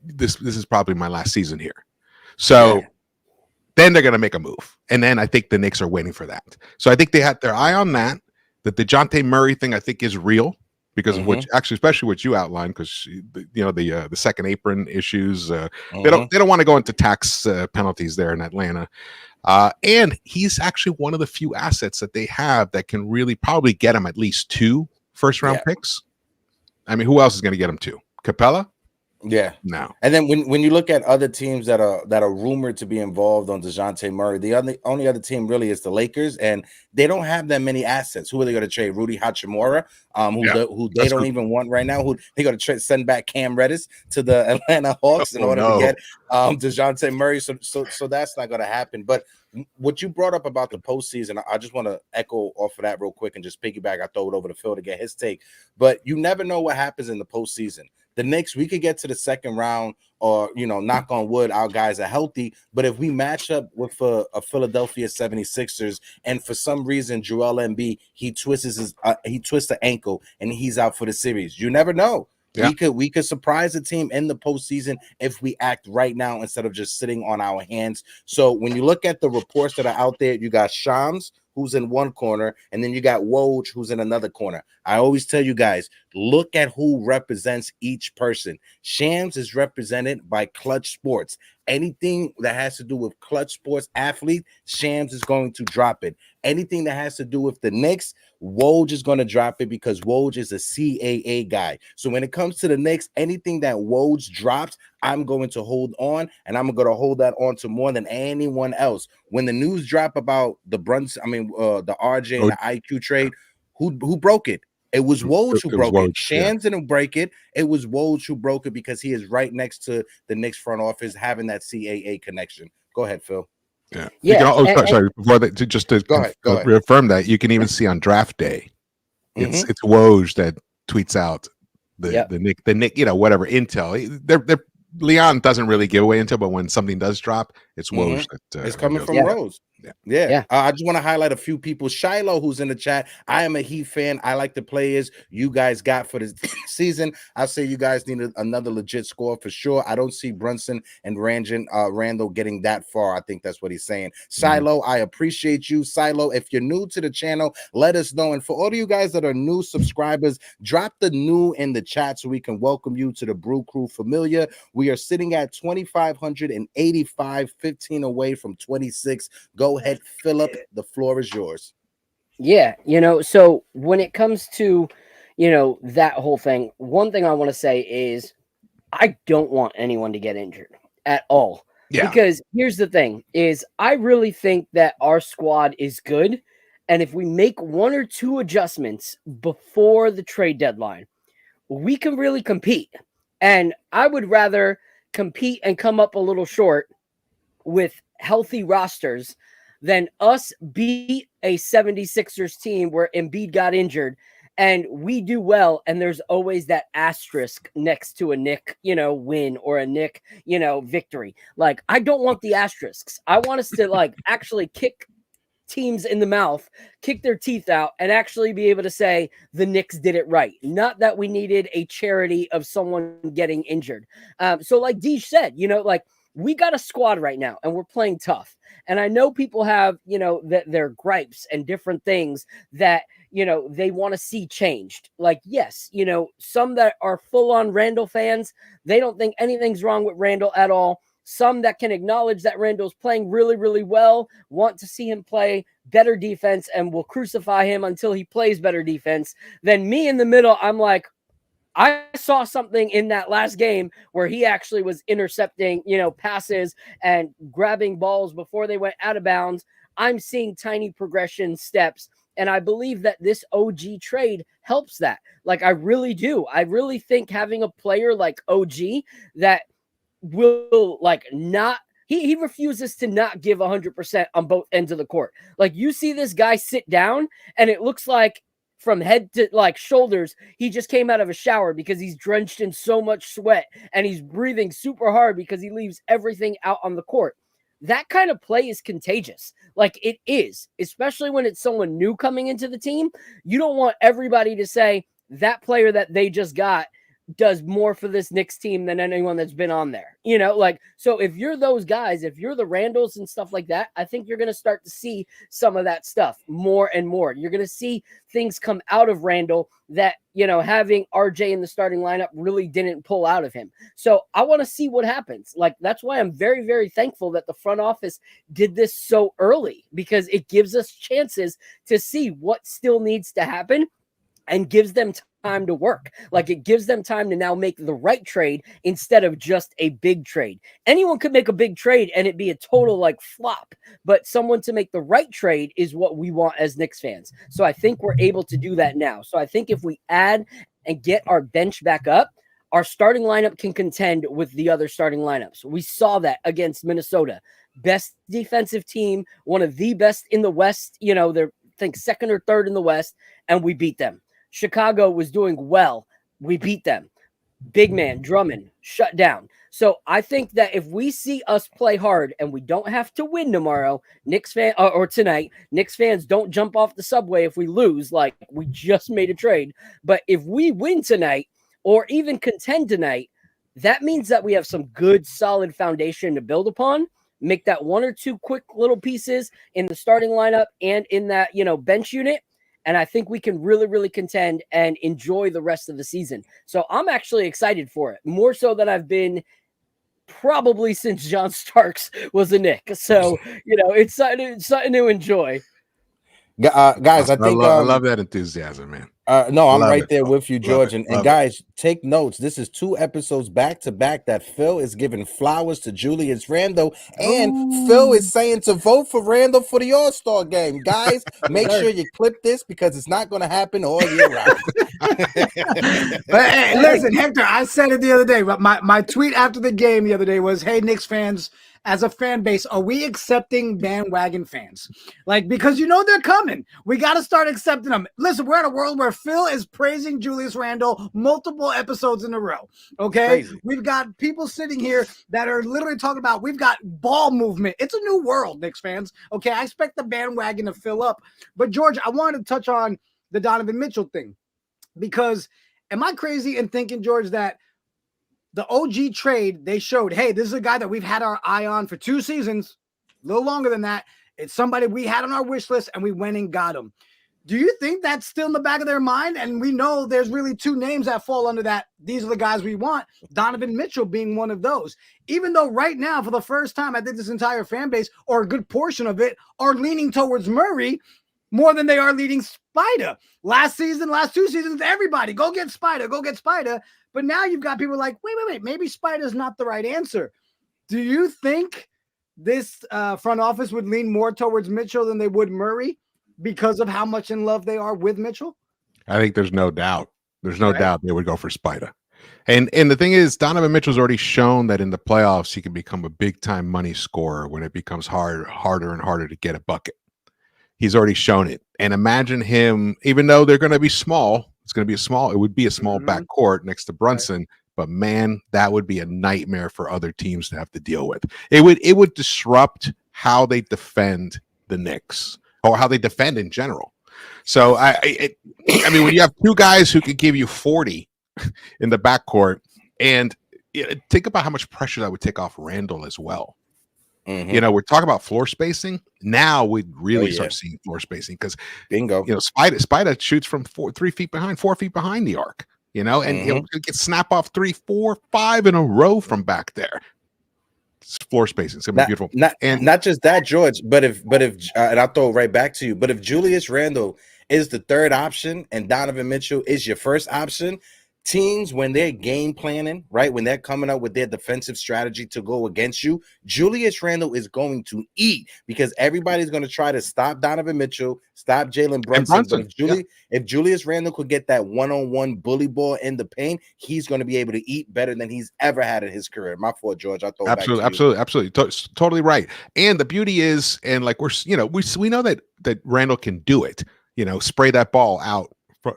this is probably my last season here. So then they're going to make a move. And then I think the Knicks are waiting for that. So I think they had their eye on that. The Dejounte Murray thing, I think, is real. Because of which, actually, especially what you outlined, because the second apron issues, they don't want to go into tax penalties there in Atlanta, and he's actually one of the few assets that they have that can really probably get him at least 2 first-round picks. I mean, who else is going to get him 2? Capella, Yeah. now. And then when you look at other teams that are rumored to be involved on Dejounte Murray, the only other team really is the Lakers, and they don't have that many assets. Who are they going to trade? Rudy Hachimura, who they don't even want right now. Who they going to send back Cam Reddish to the Atlanta Hawks in order to get Dejounte Murray. So that's not going to happen. But what you brought up about the postseason, I just want to echo off of that real quick and just piggyback. I throw it over to Phil to get his take. But you never know what happens in the postseason. The Knicks, we could get to the second round, or knock on wood, our guys are healthy. But if we match up with a Philadelphia 76ers, and for some reason Joel Embiid he twists the ankle and he's out for the series, you never know. Yeah. We could surprise a team in the postseason if we act right now instead of just sitting on our hands. So when you look at the reports that are out there, you got Shams, who's in one corner, and then you got Woj, who's in another corner. I always tell you guys, look at who represents each person. Shams is represented by Clutch Sports. Anything that has to do with Clutch Sports athlete, Shams is going to drop it. Anything that has to do with the Knicks, Woj is going to drop it because Woj is a CAA guy. So when it comes to the Knicks, anything that Woj drops, I'm going to hold on, and I'm going to hold that on to more than anyone else. When the news drop about the the RJ and the IQ trade, who broke it? It was Woj who broke it. Shams didn't break it. It was Woj who broke it because he is right next to the Knicks front office, having that CAA connection. Go ahead, Phil. Yeah. Sorry. Before that, just to go ahead. reaffirm that, you can even see on draft day, it's Woj that tweets out the Nick, whatever intel. They're Leon doesn't really give away intel, but when something does drop, it's Woj that it's coming from Rose. Yeah. I just want to highlight a few people. Shiloh, who's in the chat. I am a Heat fan. I like the players you guys got for this season. I say you guys need another legit score for sure. I don't see Brunson and Randle getting that far. I think that's what he's saying. Shiloh, I appreciate you. Shiloh, if you're new to the channel, let us know. And for all of you guys that are new subscribers, drop the new in the chat so we can welcome you to the Brew Crew Familiar. We are sitting at 2,585, 15 away from 26. Go ahead, Philip. The floor is yours. Yeah, so when it comes to, that whole thing, one thing I want to say is I don't want anyone to get injured at all. Yeah. Because here's the thing is I really think that our squad is good. And if we make one or two adjustments before the trade deadline, we can really compete. And I would rather compete and come up a little short with healthy rosters than us beat a 76ers team where Embiid got injured and we do well. And there's always that asterisk next to a Nick, win or a Nick, victory. Like, I don't want the asterisks. I want us to actually kick teams in the mouth, kick their teeth out, and actually be able to say the Knicks did it right. Not that we needed a charity of someone getting injured. So like Dej said, we got a squad right now and we're playing tough. And I know people have, their gripes and different things that, they want to see changed. Like, yes, some that are full on Randle fans, they don't think anything's wrong with Randle at all. Some that can acknowledge that Randle's playing really, really well, want to see him play better defense and will crucify him until he plays better defense. Then me in the middle, I'm like, I saw something in that last game where he actually was intercepting, passes and grabbing balls before they went out of bounds. I'm seeing tiny progression steps. And I believe that this OG trade helps that. Like, I really do. I really think having a player like OG that will he refuses to not give 100% on both ends of the court. Like, you see this guy sit down and it looks like from head to shoulders, he just came out of a shower because he's drenched in so much sweat and he's breathing super hard because he leaves everything out on the court. That kind of play is contagious. Like, it is, especially when it's someone new coming into the team. You don't want everybody to say that player that they just got does more for this Knicks team than anyone that's been on there. So if you're those guys, if you're the Randles and stuff like that, I think you're going to start to see some of that stuff more and more. You're going to see things come out of Randle that, having RJ in the starting lineup really didn't pull out of him. So I want to see what happens. That's why I'm very, very thankful that the front office did this so early, because it gives us chances to see what still needs to happen. and gives them time to work. Like, it gives them time to now make the right trade instead of just a big trade. Anyone could make a big trade and it be a total like flop, but someone to make the right trade is what we want as Knicks fans. So I think we're able to do that now. So I think if we add and get our bench back up, our starting lineup can contend with the other starting lineups. We saw that against Minnesota. Best defensive team, one of the best in the West. You know, they're, I think, second or third in the West, and we beat them. Chicago was doing well. We beat them. Big man, Drummond, shut down. So I think that if we see us play hard and we don't have to win tomorrow, Knicks fan or tonight, Knicks fans don't jump off the subway if we lose, like we just made a trade. But if we win tonight or even contend tonight, that means that we have some good, solid foundation to build upon. Make that one or two quick little pieces in the starting lineup and in that, you know, bench unit. And I think we can really, really contend and enjoy the rest of the season. So I'm actually excited for it, more so than I've been probably since John Starks was a Knick. So, you know, it's something to enjoy. Guys, I think I love that enthusiasm, man. No, I'm right there with you, George. And Love guys, take notes. This is 2 episodes back to back that Phil is giving flowers to Julius Randle, and Phil is saying to vote for Randle for the All-Star game. Guys, make sure you clip this because it's not going to happen all year round. But hey, listen, Hector, I said it the other day. My tweet after the game the other day was, "Hey, Knicks fans, as a fan base, are we accepting bandwagon fans? Like, because you know they're coming. We got to start accepting them. Listen, we're in a world where Phil is praising Julius Randle multiple episodes in a row. Okay, Crazy. We've got people sitting here that are literally talking about we've got ball movement. It's a new world, Knicks fans. Okay, I expect the bandwagon to fill up. But George, I wanted to touch on the Donovan Mitchell thing because am I crazy in thinking, George, that the OG trade, they showed, hey, this is a guy that we've had our eye on for 2 seasons, a little longer than that. It's somebody we had on our wish list, and we went and got him. Do you think that's still in the back of their mind? And we know there's really 2 names that fall under that. These are the guys we want, Donovan Mitchell being one of those. Even though right now, for the first time, I think this entire fan base, or a good portion of it, are leaning towards Murray more than they are leading Spider. Last season, last 2 seasons, everybody, go get Spider, go get Spider. But now you've got people like, wait, maybe Spider's not the right answer. Do you think this front office would lean more towards Mitchell than they would Murray because of how much in love they are with Mitchell? I think there's no doubt. There's no doubt they would go for Spider. And the thing is, Donovan Mitchell's already shown that in the playoffs he can become a big-time money scorer when it becomes harder and harder to get a bucket. He's already shown it. And imagine him, even though they're going to be small, it would be a small backcourt next to Brunson, but man, that would be a nightmare for other teams to have to deal with. It would disrupt how they defend the Knicks or how they defend in general. So I mean, when you have 2 guys who could give you 40 in the backcourt, and think about how much pressure that would take off Randle as well. You know, we're talking about floor spacing. Now we'd really start seeing floor spacing because bingo. You know, Spider shoots from 4 feet behind the arc. You know, and he'll get snap off 3, 4, 5 in a row from back there. It's floor spacing. It's gonna be beautiful. Not just that, George, but if and I'll throw it right back to you. But if Julius Randle is the 3rd option and Donovan Mitchell is your 1st option, teams, when they're game planning, right, when they're coming up with their defensive strategy to go against you, Julius Randle is going to eat because everybody's going to try to stop Donovan Mitchell, stop Jalen Brunson. But if Julius Randle could get that one-on-one bully ball in the paint, he's going to be able to eat better than he's ever had in his career. My fault, George. I thought absolutely, totally right. And the beauty is, and like we know that Randle can do it. You know, spray that ball out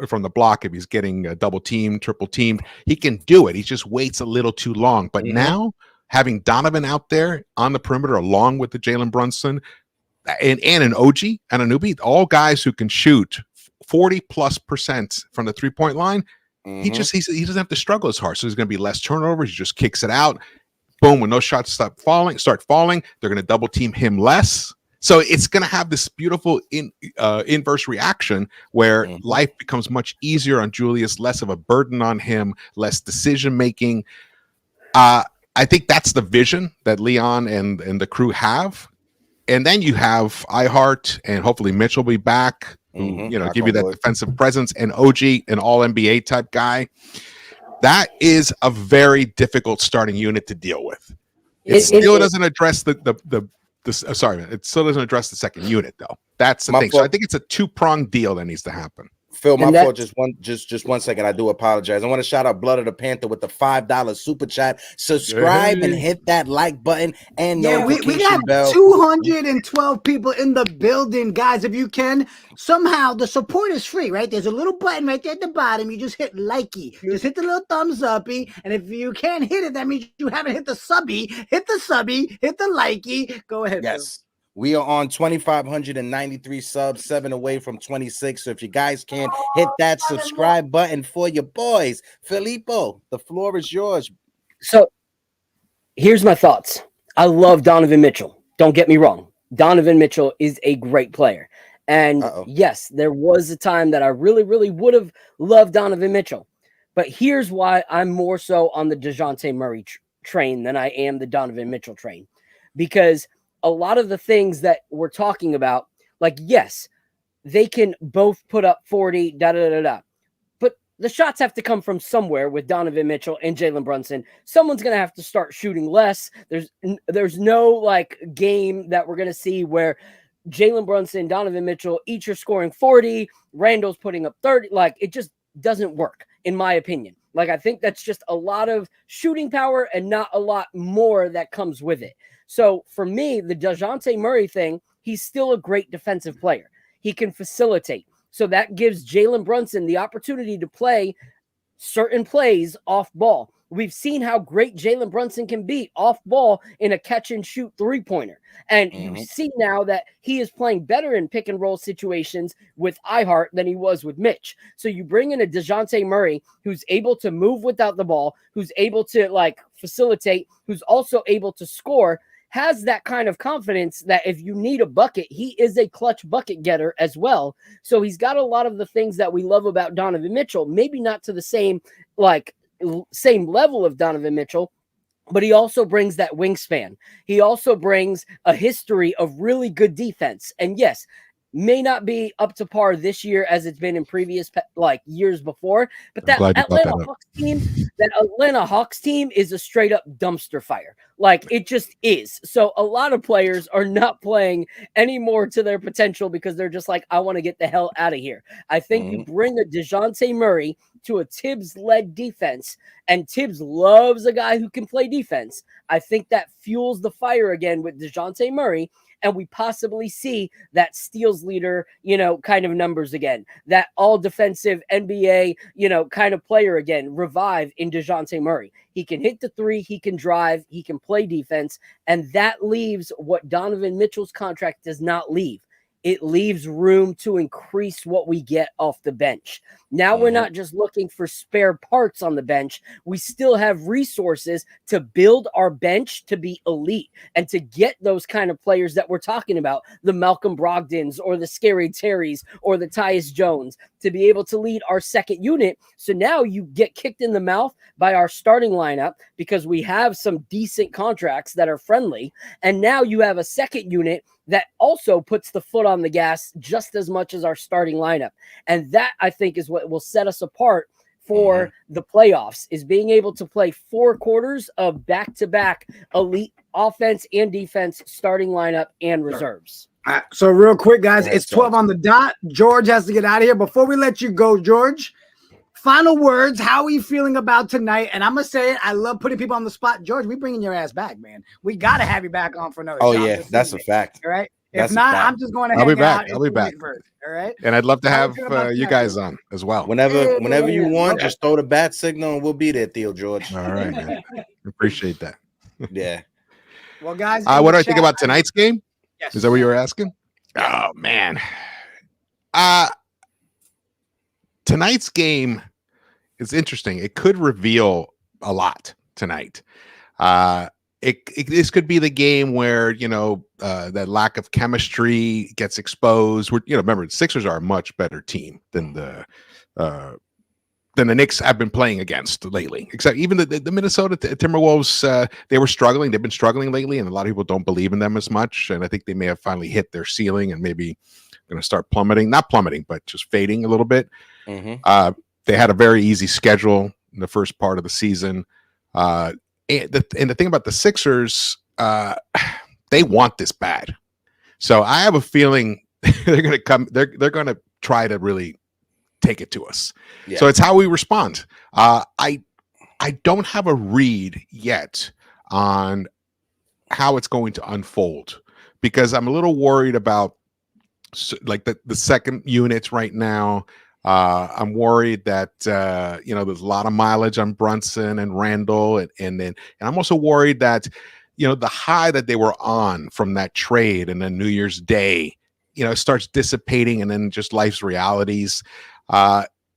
from the block if he's getting double teamed, triple teamed. He can do it. He just waits a little too long. But now having Donovan out there on the perimeter along with the Jalen Brunson and an OG and Anunoby, all guys who can shoot 40+% from the 3-point line, he doesn't have to struggle as hard. So there's going to be less turnovers. He just kicks it out. Boom, when those shots start falling, they're going to double team him less. So it's going to have this beautiful inverse reaction where life becomes much easier on Julius, less of a burden on him, less decision making. I think that's the vision that Leon and the crew have. And then you have iHeart and hopefully Mitch will be back. who give you that defensive presence, and OG, an all NBA type guy. That is a very difficult starting unit to deal with. It still doesn't address it still doesn't address the second unit though. That's the thing. So I think it's a two-pronged deal that needs to happen. Phil, my fault. Just 1 second. I do apologize. I want to shout out Blood of the Panther with the $5 super chat. Subscribe and hit that like button and notification we got bell. 212 people in the building, guys. If you can, somehow the support is free, right? There's a little button right there at the bottom. You just hit likey. Just hit the little thumbs uppy. And if you can't hit it, that means you haven't hit the subby. Hit the subby. Hit the likey. Go ahead. Yes. Phil. We are on 2,593 subs, 7 away from 26. So if you guys can hit that subscribe button for your boys. Filippo, the floor is yours. So here's my thoughts. I love Donovan Mitchell. Don't get me wrong. Donovan Mitchell is a great player. And yes, there was a time that I really, really would have loved Donovan Mitchell. But here's why I'm more so on the Dejounte Murray train than I am the Donovan Mitchell train. Because a lot of the things that we're talking about, like, yes, they can both put up 40, but the shots have to come from somewhere with Donovan Mitchell and Jalen Brunson. Someone's going to have to start shooting less. There's no like game that we're going to see where Jalen Brunson, Donovan Mitchell, each are scoring 40, Randle's putting up 30. Like, it just doesn't work, in my opinion. Like, I think that's just a lot of shooting power and not a lot more that comes with it. So for me, the Dejounte Murray thing, he's still a great defensive player. He can facilitate. So that gives Jalen Brunson the opportunity to play certain plays off ball. We've seen how great Jalen Brunson can be off ball in a catch and shoot 3-pointer. And you see now that he is playing better in pick and roll situations with iHeart than he was with Mitch. So you bring in a Dejounte Murray who's able to move without the ball, who's able to like facilitate, who's also able to score, has that kind of confidence that if you need a bucket, he is a clutch bucket getter as well. So he's got a lot of the things that we love about Donovan Mitchell, maybe not to the same level of Donovan Mitchell, but he also brings that wingspan. He also brings a history of really good defense. And yes, may not be up to par this year as it's been in previous years before, but that Atlanta Hawks team is a straight up dumpster fire. Like, it just is. So a lot of players are not playing anymore to their potential because they're just like, I want to get the hell out of here. I think you bring a Dejounte Murray to a Tibbs-led defense, and Tibbs loves a guy who can play defense. I think that fuels the fire again with Dejounte Murray, and we possibly see that steals leader, kind of numbers again, that all defensive NBA, kind of player again, revive in Dejounte Murray. He can hit the three, he can drive, he can play defense, and that leaves what Donovan Mitchell's contract does not leave. It leaves room to increase what we get off the bench. Now we're not just looking for spare parts on the bench. We still have resources to build our bench to be elite and to get those kind of players that we're talking about, the Malcolm Brogdons or the Scary Terrys or the Tyus Jones, to be able to lead our second unit. So now you get kicked in the mouth by our starting lineup because we have some decent contracts that are friendly. And now you have a second unit that also puts the foot on the gas just as much as our starting lineup. And that, I think, is what will set us apart for the playoffs, is being able to play 4 quarters of back-to-back elite offense and defense starting lineup and reserves. All right, so real quick, guys, it's 12 on the dot. George has to get out of here. Before we let you go, George, final words. How are you feeling about tonight? And I'm going to say it. I love putting people on the spot. George, we bringing your ass back, man. We got to have you back on for another shot. Oh, yeah, that's a fact. All right. If not, I'm just going to I'll be back. I'll be back. First, all right. And I'd love to have you guys on as well. Whenever you want, just throw the bat signal and we'll be there, Theo George. All right, man. Appreciate that. Yeah. Well, guys, what do I think about tonight's game? Yes. Is that what you were asking? Oh man. Tonight's game is interesting. It could reveal a lot tonight. This could be the game where that lack of chemistry gets exposed. Remember, the Sixers are a much better team than the than the Knicks have been playing against lately. Except even the Minnesota Timberwolves, they were struggling. They've been struggling lately, and a lot of people don't believe in them as much. And I think they may have finally hit their ceiling and maybe going to start plummeting. Not plummeting, but just fading a little bit. They had a very easy schedule in the first part of the season. And the thing about the Sixers, they want this bad. So I have a feeling they're going to come. They're going to try to really take it to us. Yeah. So it's how we respond. I don't have a read yet on how it's going to unfold because I'm a little worried about like the second units right now. I'm worried that there's a lot of mileage on Brunson and Randle, and I'm also worried that the high that they were on from that trade and then New Year's Day, starts dissipating, and then just life's realities.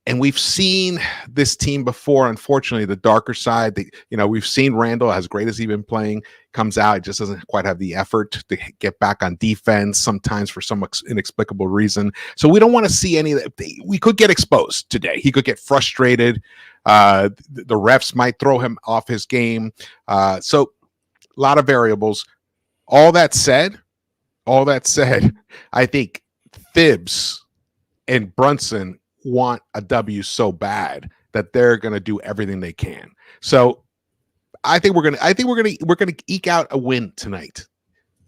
And we've seen this team before. Unfortunately, the darker side. We've seen Randle, as great as he's been playing, comes out. It just doesn't quite have the effort to get back on defense. Sometimes for some inexplicable reason. So we don't want to see any of that. We could get exposed today. He could get frustrated. The refs might throw him off his game. So a lot of variables. All that said, I think Thibs and Brunson want a W so bad that they're going to do everything they can. So I think we're going to eke out a win tonight.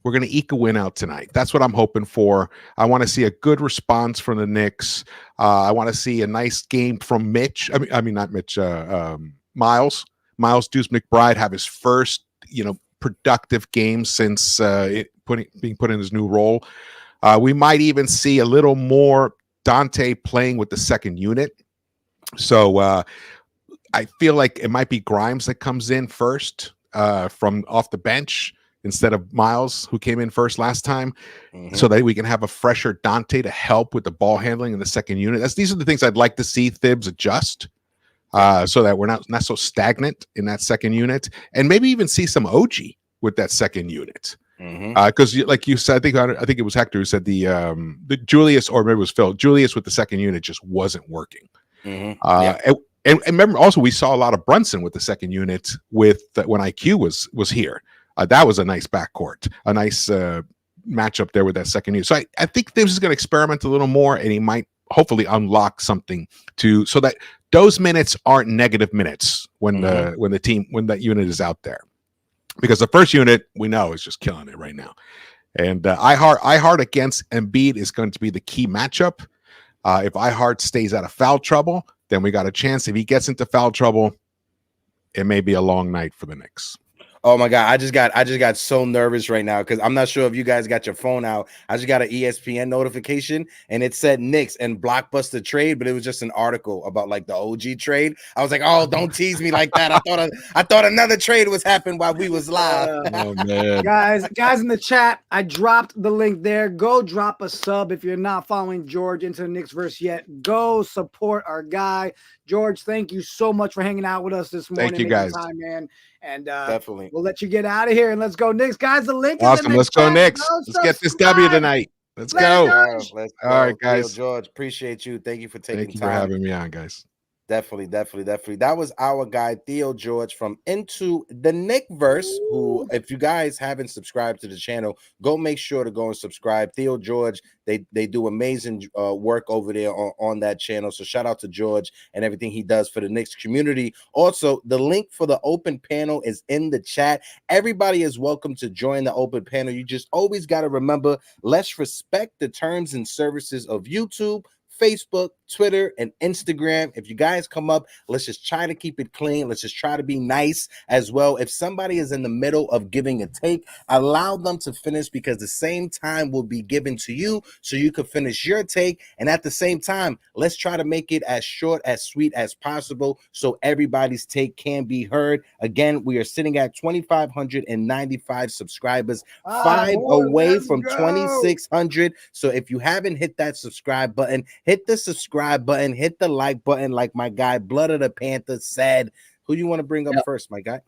We're going to eke a win out tonight. That's what I'm hoping for. I want to see a good response from the Knicks. I want to see a nice game from Mitch. I mean not Mitch. Miles Deuce McBride have his first productive game since being put in his new role. We might even see a little more Dante playing with the second unit. So I feel like it might be Grimes that comes in first from off the bench instead of Miles, who came in first last time, so that we can have a fresher Dante to help with the ball handling in the second unit. These are the things I'd like to see Thibs adjust so that we're not so stagnant in that second unit, and maybe even see some OG with that second unit. Because like you said, I think it was Hector who said the Julius, or maybe it was Phil, Julius with the second unit just wasn't working. And remember also we saw a lot of Brunson with the second unit when IQ was here. That was a nice backcourt, a nice matchup there with that second unit. So I think Thibs is going to experiment a little more, and he might hopefully unlock something so that those minutes aren't negative minutes when that unit is out there. Because the first unit we know is just killing it right now, and iHeart against Embiid is going to be the key matchup. If iHeart stays out of foul trouble, then we got a chance. If he gets into foul trouble, it may be a long night for the Knicks. Oh my God, I just got so nervous right now because I'm not sure if you guys got your phone out. I just got an ESPN notification and it said Knicks and blockbuster trade, but it was just an article about like the OG trade. I was like, oh, don't tease me like that. I thought another trade was happening while we was live. Oh man, guys in the chat, I dropped the link there. Go drop a sub if you're not following George into the Knicks verse yet. Go support our guy. George, thank you so much for hanging out with us this morning. Thank you, guys. Time, man. And definitely, we'll let you get out of here and let's go Knicks, guys. The link is awesome. Let's go Knicks. Let's get this W tonight. Let's go. All right, guys. George, appreciate you. Thank you for taking time. Thank you for having me on, guys. Definitely. That was our guy, Theo George from Into the Knickverse, who, if you guys haven't subscribed to the channel, go make sure to go and subscribe. Theo George, they do amazing work over there on that channel. So shout out to George and everything he does for the Knicks community. Also, the link for the open panel is in the chat. Everybody is welcome to join the open panel. You just always got to remember, let's respect the terms and services of YouTube, Facebook, Twitter, and Instagram. If you guys come up, let's just try to keep it clean. Let's just try to be nice as well. If somebody is in the middle of giving a take, allow them to finish, because the same time will be given to you so you can finish your take. And at the same time, let's try to make it as short, as sweet as possible so everybody's take can be heard. Again, we are sitting at 2,595 subscribers, 5 away from 2,600. So if you haven't hit that subscribe button, hit the subscribe button, hit the like button, like my guy Blood of the Panther said. Who do you want to bring up first, my guy?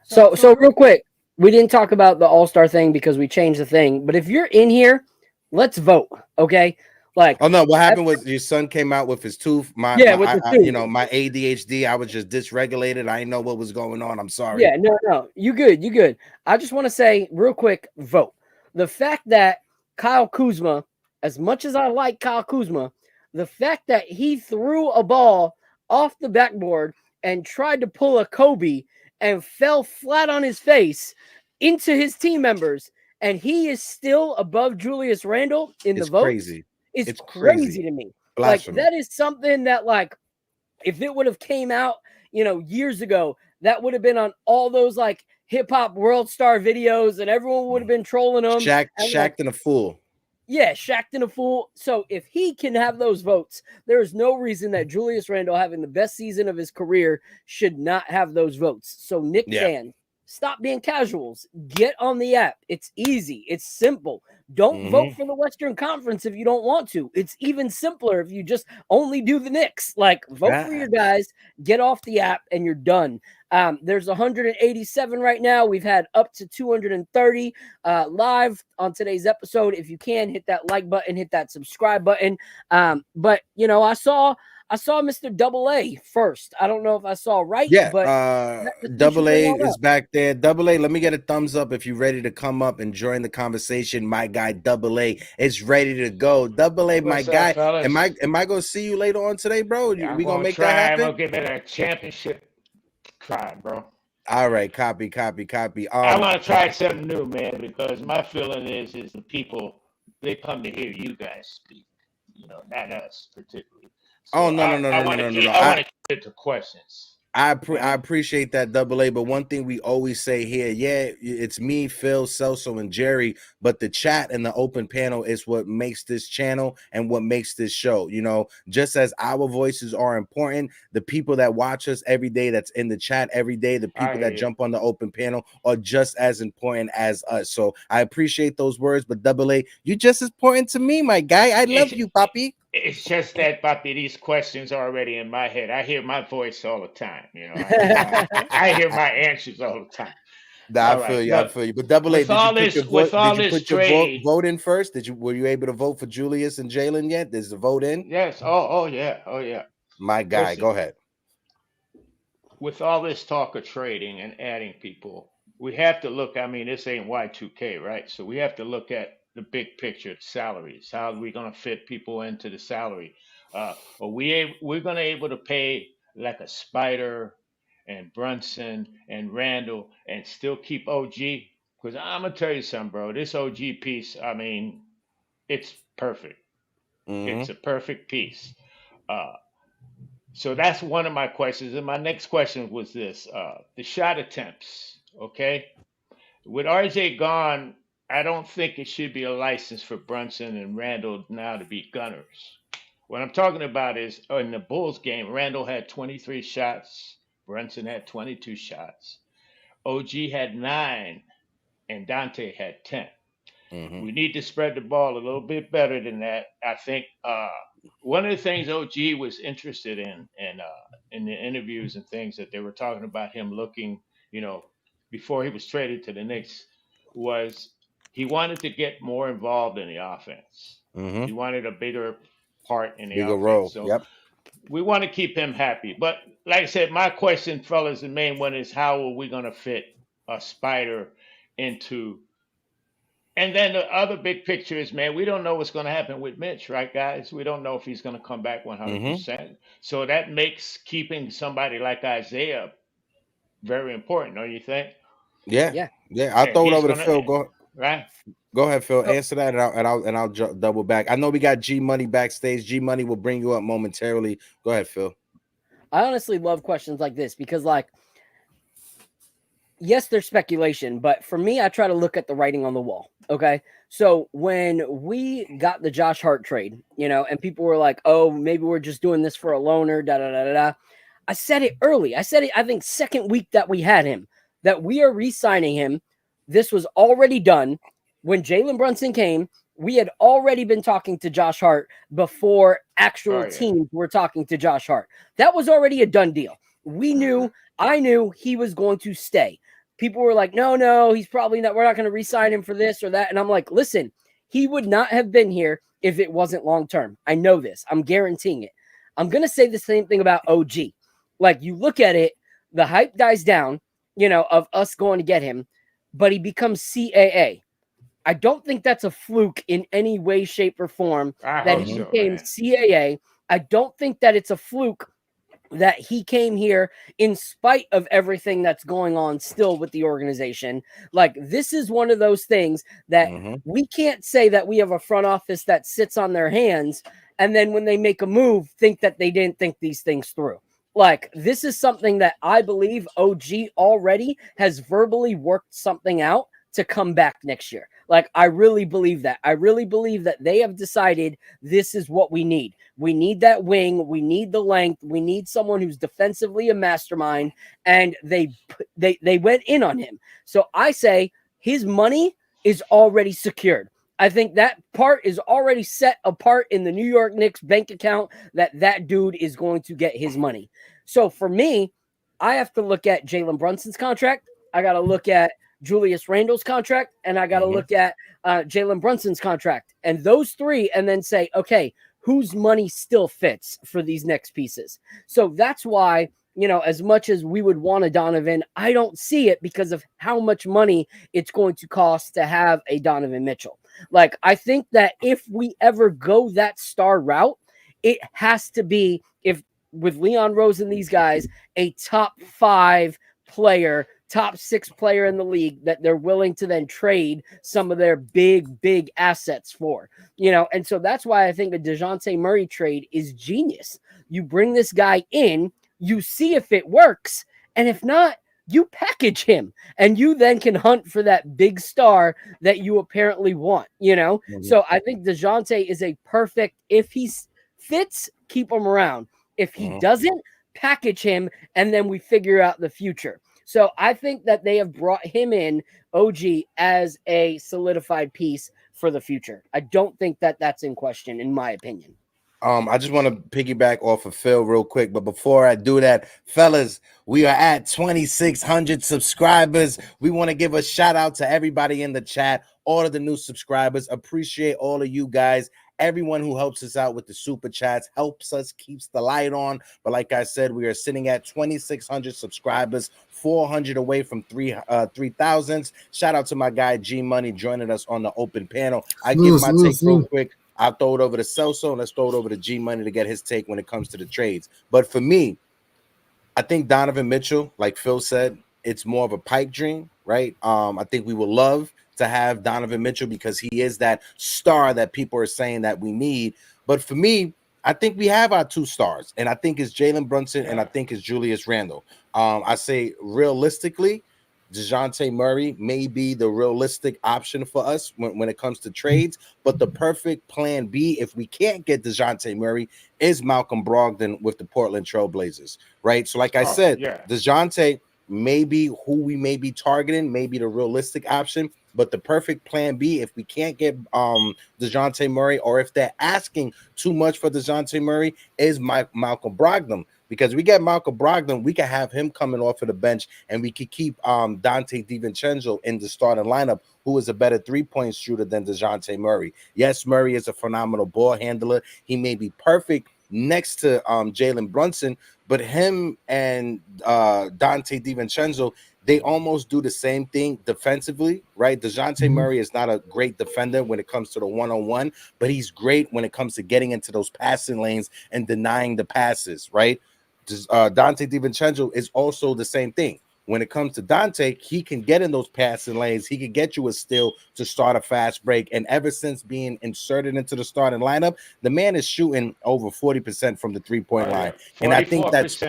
So real quick, we didn't talk about the All-Star thing because we changed the thing, but if you're in here, let's vote, okay? Like, oh no, what happened was your son came out with his tooth. My ADHD, I was just dysregulated. I didn't know what was going on. I'm sorry. Yeah, no, you good. I just want to say real quick, vote. The fact that Kyle Kuzma, as much as I like Kyle Kuzma, the fact that he threw a ball off the backboard and tried to pull a Kobe and fell flat on his face into his team members, and he is still above Julius Randle in the votes. Crazy. It's crazy to me. Blasphemy. Like, that is something that, like, if it would have came out, years ago, that would have been on all those like hip hop world star videos, and everyone would have been trolling him. Shaq'd and a fool. Yeah, Shaq'd and a fool. So if he can have those votes, there is no reason that Julius Randle, having the best season of his career, should not have those votes. So Knick fan, stop being casuals. Get on the app. It's easy. It's simple. Don't vote for the Western Conference if you don't want to. It's even simpler if you just only do the Knicks. Like, vote for your guys, get off the app, and you're done. There's 187 right now. We've had up to 230 live on today's episode. If you can, hit that like button, hit that subscribe button. But I saw Mr. Double A first. I don't know if I saw right. Yeah, but Double A is back there. Double A, let me get a thumbs up if you're ready to come up and join the conversation. My guy Double A is ready to go. Double A, my guy. Fellas? Am I gonna see you later on today, bro? Yeah, we gonna make try. that happen? I'm gonna give it a championship try, bro. All right, copy. I want to try something new, man, because my feeling is the people, they come to hear you guys speak, not us particularly. So no. I want to get to questions. I appreciate that, Double A, but one thing we always say here, it's me, Phil, Celso, and Jerry, but the chat and the open panel is what makes this channel and what makes this show. Just as our voices are important, the people that watch us every day, that's in the chat every day, the people that jump on the open panel are just as important as us. So I appreciate those words, but Double A, you're just as important to me, my guy. I love you, Papi. It's just that, Papi, these questions are already in my head. I hear my voice all the time. I hear my answers all the time. I feel you. But Double A, did you put your vote in first? Were you able to vote for Julius and Jalen yet? There's the vote in? Yes. Oh yeah. My guy, go ahead. With all this talk of trading and adding people, we have to look. I mean, this ain't Y2K, right? So we have to look at the big picture, salaries. How are we going to fit people into the salary? We're going to able to pay like a Spider and Brunson and Randle and still keep OG? Because I'm going to tell you something, bro. This OG piece, I mean, it's perfect. It's a perfect piece. So that's one of my questions. And my next question was this, the shot attempts, okay? With RJ gone, I don't think it should be a license for Brunson and Randle now to be gunners. What I'm talking about is in the Bulls game, Randle had 23 shots, Brunson had 22 shots, OG had 9, and Dante had 10. We need to spread the ball a little bit better than that. I think one of the things OG was interested in the interviews and things that they were talking about him looking, before he was traded to the Knicks, was he wanted to get more involved in the offense. He wanted a bigger part in the offense. Role. So we want to keep him happy. But like I said, my question, fellas, the main one is how are we going to fit a Spider into? And then the other big picture is, man, we don't know what's going to happen with Mitch, right, guys? We don't know if he's going to come back 100%. So that makes keeping somebody like Isaiah very important, don't you think? Yeah. I'll throw it over to Phil. Go ahead, Phil. Answer that, and I'll double back. I know we got G Money backstage. G Money will bring you up momentarily. Go ahead, Phil. I honestly love questions like this because, like, yes, there's speculation, but for me, I try to look at the writing on the wall. Okay, so when we got the Josh Hart trade, and people were like, "Oh, maybe we're just doing this for a loaner." I said it early. I said it, I think, second week that we had him, that we are re-signing him. This was already done. When Jalen Brunson came, we had already been talking to Josh Hart before actual teams were talking to Josh Hart. That was already a done deal. I knew he was going to stay. People were like, no, he's probably not. We're not going to re-sign him for this or that. And I'm like, listen, He would not have been here if it wasn't long term. I know this. I'm guaranteeing it. I'm going to say the same thing about OG. Like, you look at it, the hype dies down, of us going to get him, but he becomes CAA. I don't think that's a fluke in any way, shape, or form that he became CAA. I don't think that it's a fluke that he came here in spite of everything that's going on still with the organization. Like, this is one of those things that we can't say that we have a front office that sits on their hands and then when they make a move, think that they didn't think these things through. Like, this is something that I believe OG already has verbally worked something out to come back next year. Like, I really believe that. I really believe that they have decided this is what we need. We need that wing. We need the length. We need someone who's defensively a mastermind. And they went in on him. So I say his money is already secured. I think that part is already set apart in the New York Knicks bank account that dude is going to get his money. So for me, I have to look at Jalen Brunson's contract. I got to look at Julius Randle's contract, and I got to look at Jalen Brunson's contract, and those three, and then say, okay, whose money still fits for these next pieces? So that's why, as much as we would want a Donovan, I don't see it because of how much money it's going to cost to have a Donovan Mitchell. Like, I think that if we ever go that star route, it has to be, if with Leon Rose and these guys, a top 5 player, top 6 player in the league that they're willing to then trade some of their big assets for, and so that's why I think a Dejounte Murray trade is genius. You bring this guy in, you see if it works, and if not, you package him, and you then can hunt for that big star that you apparently want, So I think Dejounte is a perfect, if he fits, keep him around. If he doesn't, package him, and then we figure out the future. So I think that they have brought him in, OG, as a solidified piece for the future. I don't think that that's in question, in my opinion. I just want to piggyback off of Phil real quick, but before I do that, fellas, we are at 2,600 subscribers. We want to give a shout out to everybody in the chat, all of the new subscribers. Appreciate all of you guys. Everyone who helps us out with the super chats helps us, keeps the light on. But like I said, we are sitting at 2,600 subscribers, 400 away from 3,000. Shout out to my guy G Money joining us on the open panel. I give my take real quick. I'll throw it over to Celso, and let's throw it over to G Money to get his take when it comes to the trades. But for me, I think Donovan Mitchell, like Phil said, it's more of a pipe dream, right? I think we would love to have Donovan Mitchell because he is that star that people are saying that we need. But for me, I think we have our 2 stars, and I think it's Jalen Brunson and I think it's Julius Randle. I say realistically, Dejounte Murray may be the realistic option for us when it comes to trades, but the perfect plan B, if we can't get Dejounte Murray, is Malcolm Brogdon with the Portland Trail Blazers, right? So like I said, Dejounte may be who we may be targeting, maybe the realistic option, but the perfect plan B, if we can't get Dejounte Murray, or if they're asking too much for Dejounte Murray, is Malcolm Brogdon. Because we get Malcolm Brogdon, we can have him coming off of the bench, and we could keep Dante DiVincenzo in the starting lineup, who is a better 3-point shooter than Dejounte Murray. Yes, Murray is a phenomenal ball handler. He may be perfect next to Jalen Brunson, but him and Dante DiVincenzo, they almost do the same thing defensively, right? Dejounte Murray is not a great defender when it comes to the one-on-one, but he's great when it comes to getting into those passing lanes and denying the passes, right? Dante DiVincenzo is also the same thing. When it comes to Dante, he can get in those passing lanes. He can get you a steal to start a fast break. And ever since being inserted into the starting lineup, the man is shooting over 40% from the 3-point line. And I think that's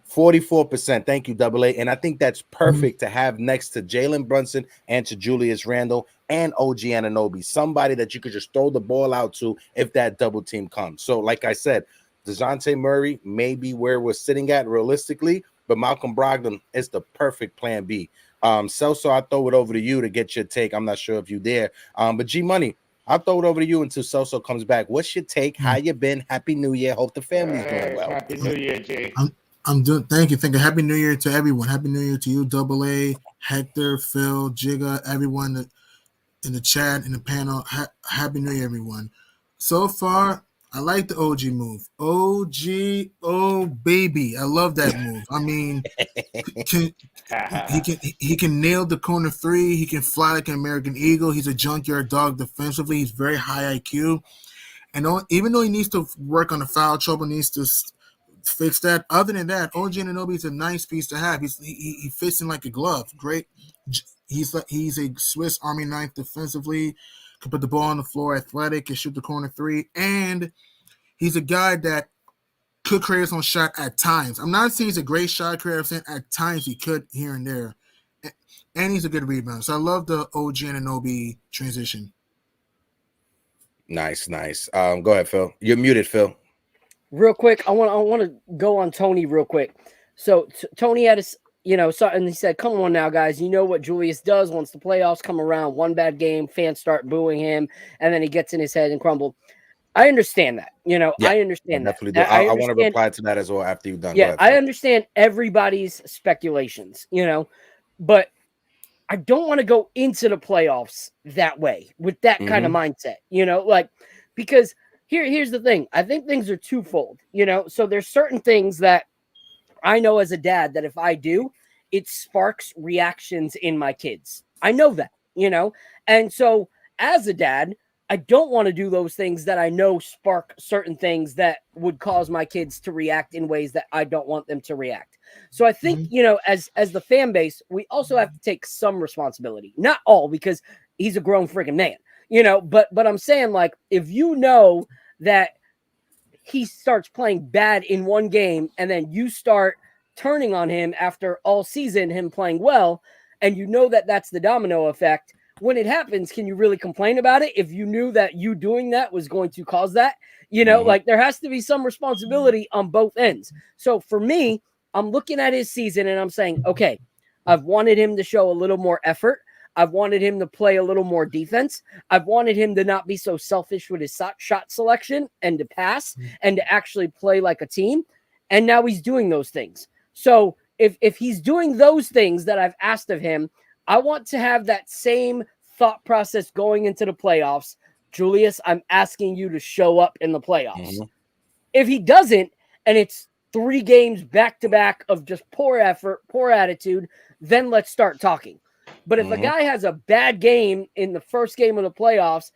44%. Thank you, Double A. And I think that's perfect to have next to Jalen Brunson and to Julius Randle and OG Anunoby, somebody that you could just throw the ball out to if that double team comes. So like I said, Dejounte Murray may be where we're sitting at realistically, but Malcolm Brogdon is the perfect plan B. Celso, I'll throw it over to you to get your take. I'm not sure if you're there. But G Money, I'll throw it over to you until Celso comes back. What's your take? How you been? Happy New Year. Hope the family's doing well. Happy New Year, Jay. I'm doing. Thank you. Happy New Year to everyone. Happy New Year to you, Double A, Hector, Phil, Jigga, everyone. in the chat, in the panel. Happy New Year, everyone. So far, I like the OG move. OG, oh baby, I love that move. I mean, he can nail the corner three. He can fly like an American Eagle. He's a junkyard dog defensively. He's very high IQ. And even though he needs to work on the foul trouble, needs to fix that. Other than that, OG Anunoby is a nice piece to have. He fits in like a glove. Great. He's a Swiss Army knife defensively. Can put the ball on the floor, athletic, can shoot the corner three, and he's a guy that could create his own shot at times. I'm not saying he's a great shot creator. I'm saying at times he could here and there, and he's a good rebounder. So I love the OG Anunoby transition. Nice. Go ahead, Phil. You're muted, Phil. Real quick, I want to go on Tony real quick. So Tony had and he said, "Come on now, guys. You know what Julius does once the playoffs come around. One bad game, fans start booing him, and then he gets in his head and crumble." I understand that. I understand that. Definitely do. I want to reply to that as well after you've done. Yeah, I understand everybody's speculations. But I don't want to go into the playoffs that way with that kind of mindset. Because here's the thing. I think things are twofold. So there's certain things that I know as a dad that if I do, it sparks reactions in my kids. I know that, and so as a dad, I don't want to do those things that I know spark certain things that would cause my kids to react in ways that I don't want them to react. So I think, as the fan base, we also have to take some responsibility, not all, because he's a grown freaking man, but I'm saying, like, if you know that he starts playing bad in one game and then you start turning on him after all season, him playing well, and that's the domino effect. When it happens, can you really complain about it if you knew that you doing that was going to cause that? Like, there has to be some responsibility on both ends. So for me, I'm looking at his season and I'm saying, okay, I've wanted him to show a little more effort. I've wanted him to play a little more defense. I've wanted him to not be so selfish with his shot selection and to pass and to actually play like a team. And now he's doing those things. So if he's doing those things that I've asked of him, I want to have that same thought process going into the playoffs. Julius, I'm asking you to show up in the playoffs. If he doesn't, and it's 3 games back-to-back of just poor effort, poor attitude, then let's start talking. But if a guy has a bad game in the first game of the playoffs,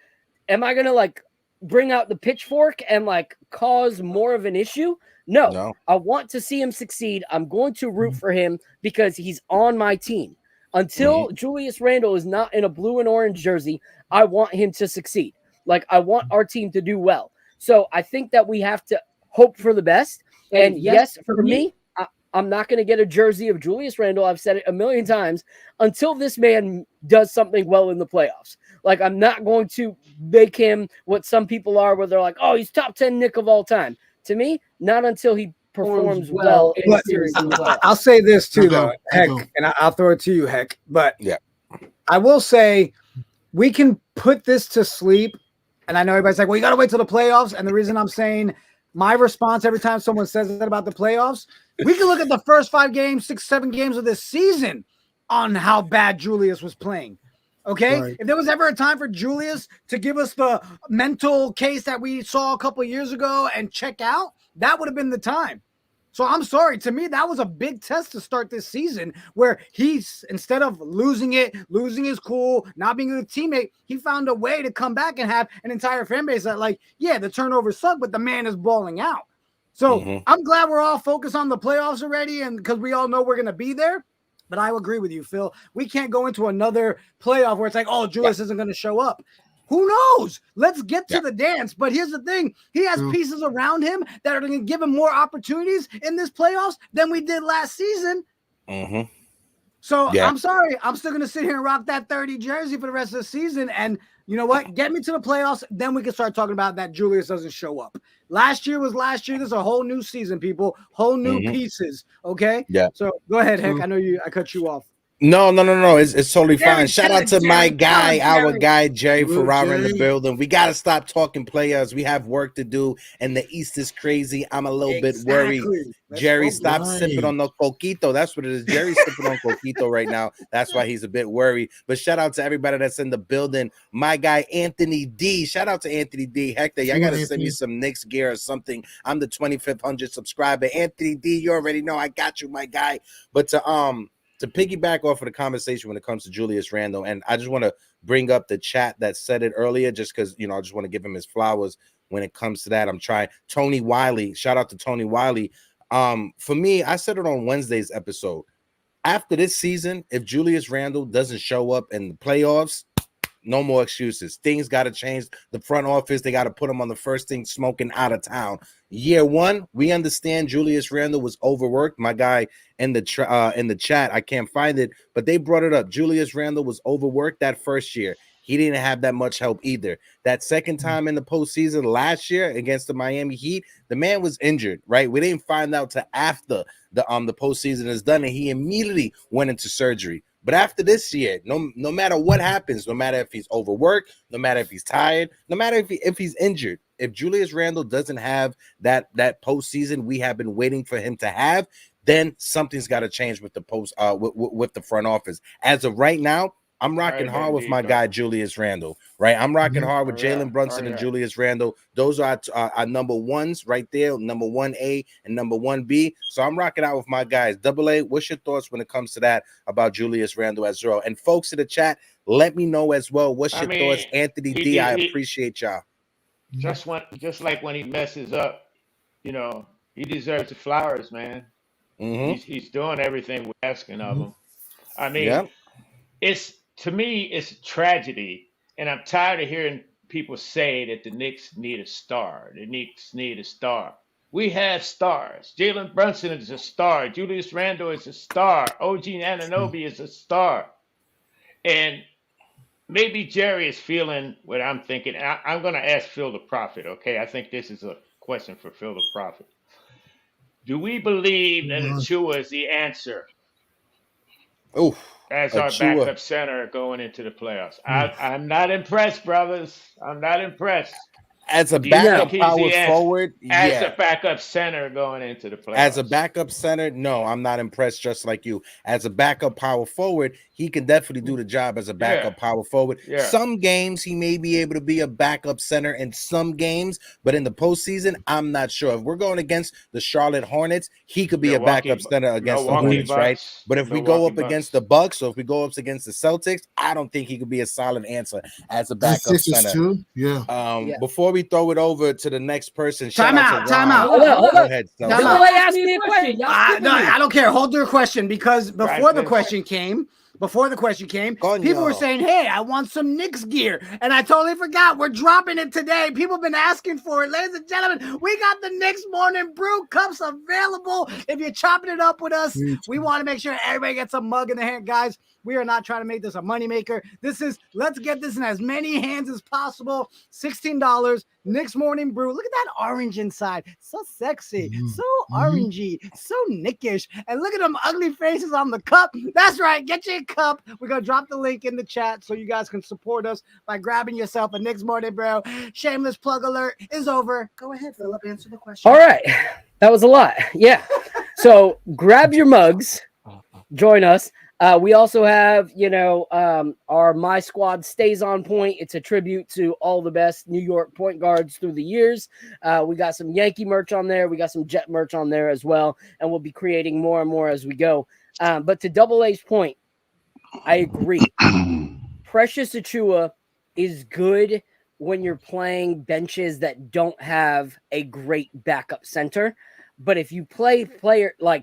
am I going to bring out the pitchfork and cause more of an issue? No. I want to see him succeed. I'm going to root for him because he's on my team. Until Julius Randle is not in a blue and orange jersey, I want him to succeed. I want our team to do well. So I think that we have to hope for the best. And yes, for me, I'm not going to get a jersey of Julius Randle. I've said it a million times until this man does something well in the playoffs. I'm not going to make him what some people are, where they're like, oh, he's top 10 Knick of all time. To me, not until he performs well in the series. I'll say this too, though, Heck, and I'll throw it to you, Heck. But I will say we can put this to sleep. And I know everybody's like, well, you got to wait till the playoffs. And the reason I'm saying my response every time someone says that about the playoffs, we can look at the first 5 games, 6, 7 games of this season on how bad Julius was playing. Okay. Right. If there was ever a time for Julius to give us the mental case that we saw a couple of years ago and check out, that would have been the time. So I'm sorry. To me, that was a big test to start this season, where he's, instead of losing losing his cool, not being a good teammate, he found a way to come back and have an entire fan base that, the turnovers suck, but the man is balling out. So I'm glad we're all focused on the playoffs already, and because we all know we're going to be there. But I agree with you, Phil. We can't go into another playoff where it's like, oh, Julius isn't going to show up. Who knows? Let's get to the dance. But here's the thing. He has pieces around him that are going to give him more opportunities in this playoffs than we did last season. So I'm sorry. I'm still going to sit here and rock that 30 jersey for the rest of the season. And you know what? Get me to the playoffs. Then we can start talking about that Julius doesn't show up. Last year was last year. This is a whole new season, people. Whole new pieces. Okay? Yeah. So go ahead, Heck. I know I cut you off. No. It's totally fine. Shout out to my guy, our guy, Jerry Blue Ferrara in the Jerry. building. We got to stop talking players. We have work to do, and the East is crazy. I'm a little bit worried. Jerry, stop sipping on the coquito. That's what it is. Jerry's sipping on coquito right now. That's why he's a bit worried. But shout out to everybody that's in the building. My guy, Anthony D. Shout out to Anthony D. Hector, y'all got to send me some Knicks gear or something. I'm the 2500 subscriber. Anthony D, you already know I got you, my guy. But to piggyback off of the conversation when it comes to Julius Randle, and I just want to bring up the chat that said it earlier, just because, I just want to give him his flowers when it comes to that. I'm trying. Tony Wiley, shout out to Tony Wiley. For me, I said it on Wednesday's episode. After this season, if Julius Randle doesn't show up in the playoffs, no more excuses. Things got to change. The front office, they got to put him on the first thing smoking out of town. Year one, we understand Julius Randle was overworked. My guy in the chat, I can't find it, but they brought it up. Julius Randle was overworked that first year. He didn't have that much help either. That second time in the postseason last year against the Miami Heat, the man was injured, right? We didn't find out till after the postseason is done, and he immediately went into surgery. But after this year, no matter what happens, no matter if he's overworked, no matter if he's tired, no matter if he's injured, if Julius Randle doesn't have that postseason we have been waiting for him to have, then something's got to change with the with the front office. As of right now, I'm rocking hard with my guy Julius Randle, right? I'm rocking hard with Jalen Brunson and Julius Randle. Those are our number ones right there, number 1A and number 1B. So I'm rocking out with my guys. AA, what's your thoughts when it comes to that about Julius Randle as well? And folks in the chat, let me know as well. What's your thoughts? Anthony D, I appreciate y'all. Just like when he messes up, he deserves the flowers, man. He's doing everything we're asking of him. I mean, to me, it's a tragedy, and I'm tired of hearing people say that the Knicks need a star. The Knicks need a star. We have stars. Jalen Brunson is a star. Julius Randle is a star. OG Anunoby is a star. And maybe Jerry is feeling what I'm thinking. I'm going to ask Phil the Prophet, okay? I think this is a question for Phil the Prophet. Do we believe that Achua is the answer? As our backup center going into the playoffs. I'm not impressed, brothers. I'm not impressed. As a backup power forward, as a backup center going into the playoffs. As a backup center, no, I'm not impressed. Just like you, as a backup power forward, he can definitely do the job as a backup power forward. Some games he may be able to be a backup center in some games, but in the postseason, I'm not sure. If we're going against the Charlotte Hornets, he could be a backup center against the Hornets, right? But if we go up against the Bucks, or if we go up against the Celtics, I don't think he could be a solid answer as a backup center. Before we throw it over to the next person, time out. Hold on. Go ahead. Ask me a question. No, I don't care. Hold your question, because before the question came, people were saying, hey, I want some Knicks gear. And I totally forgot. We're dropping it today. People have been asking for it. Ladies and gentlemen, we got the Knicks Morning Brew cups available. If you're chopping it up with us, we want to make sure everybody gets a mug in the hand. Guys, we are not trying to make this a moneymaker. Let's get this in as many hands as possible. $16. Knicks Morning Brew. Look at that orange inside. So sexy. So orangey. So Nickish. And look at them ugly faces on the cup. That's right. Get your cup. We're going to drop the link in the chat so you guys can support us by grabbing yourself a Knicks Morning Brew. Shameless plug alert is over. Go ahead, Philip. Answer the question. All right. That was a lot. Yeah. So grab your mugs. Join us. We also have, our My Squad Stays on Point. It's a tribute to all the best New York point guards through the years. We got some Yankee merch on there. We got some Jet merch on there as well. And we'll be creating more and more as we go. But to Double A's point, I agree. Precious Achua is good when you're playing benches that don't have a great backup center. But if you play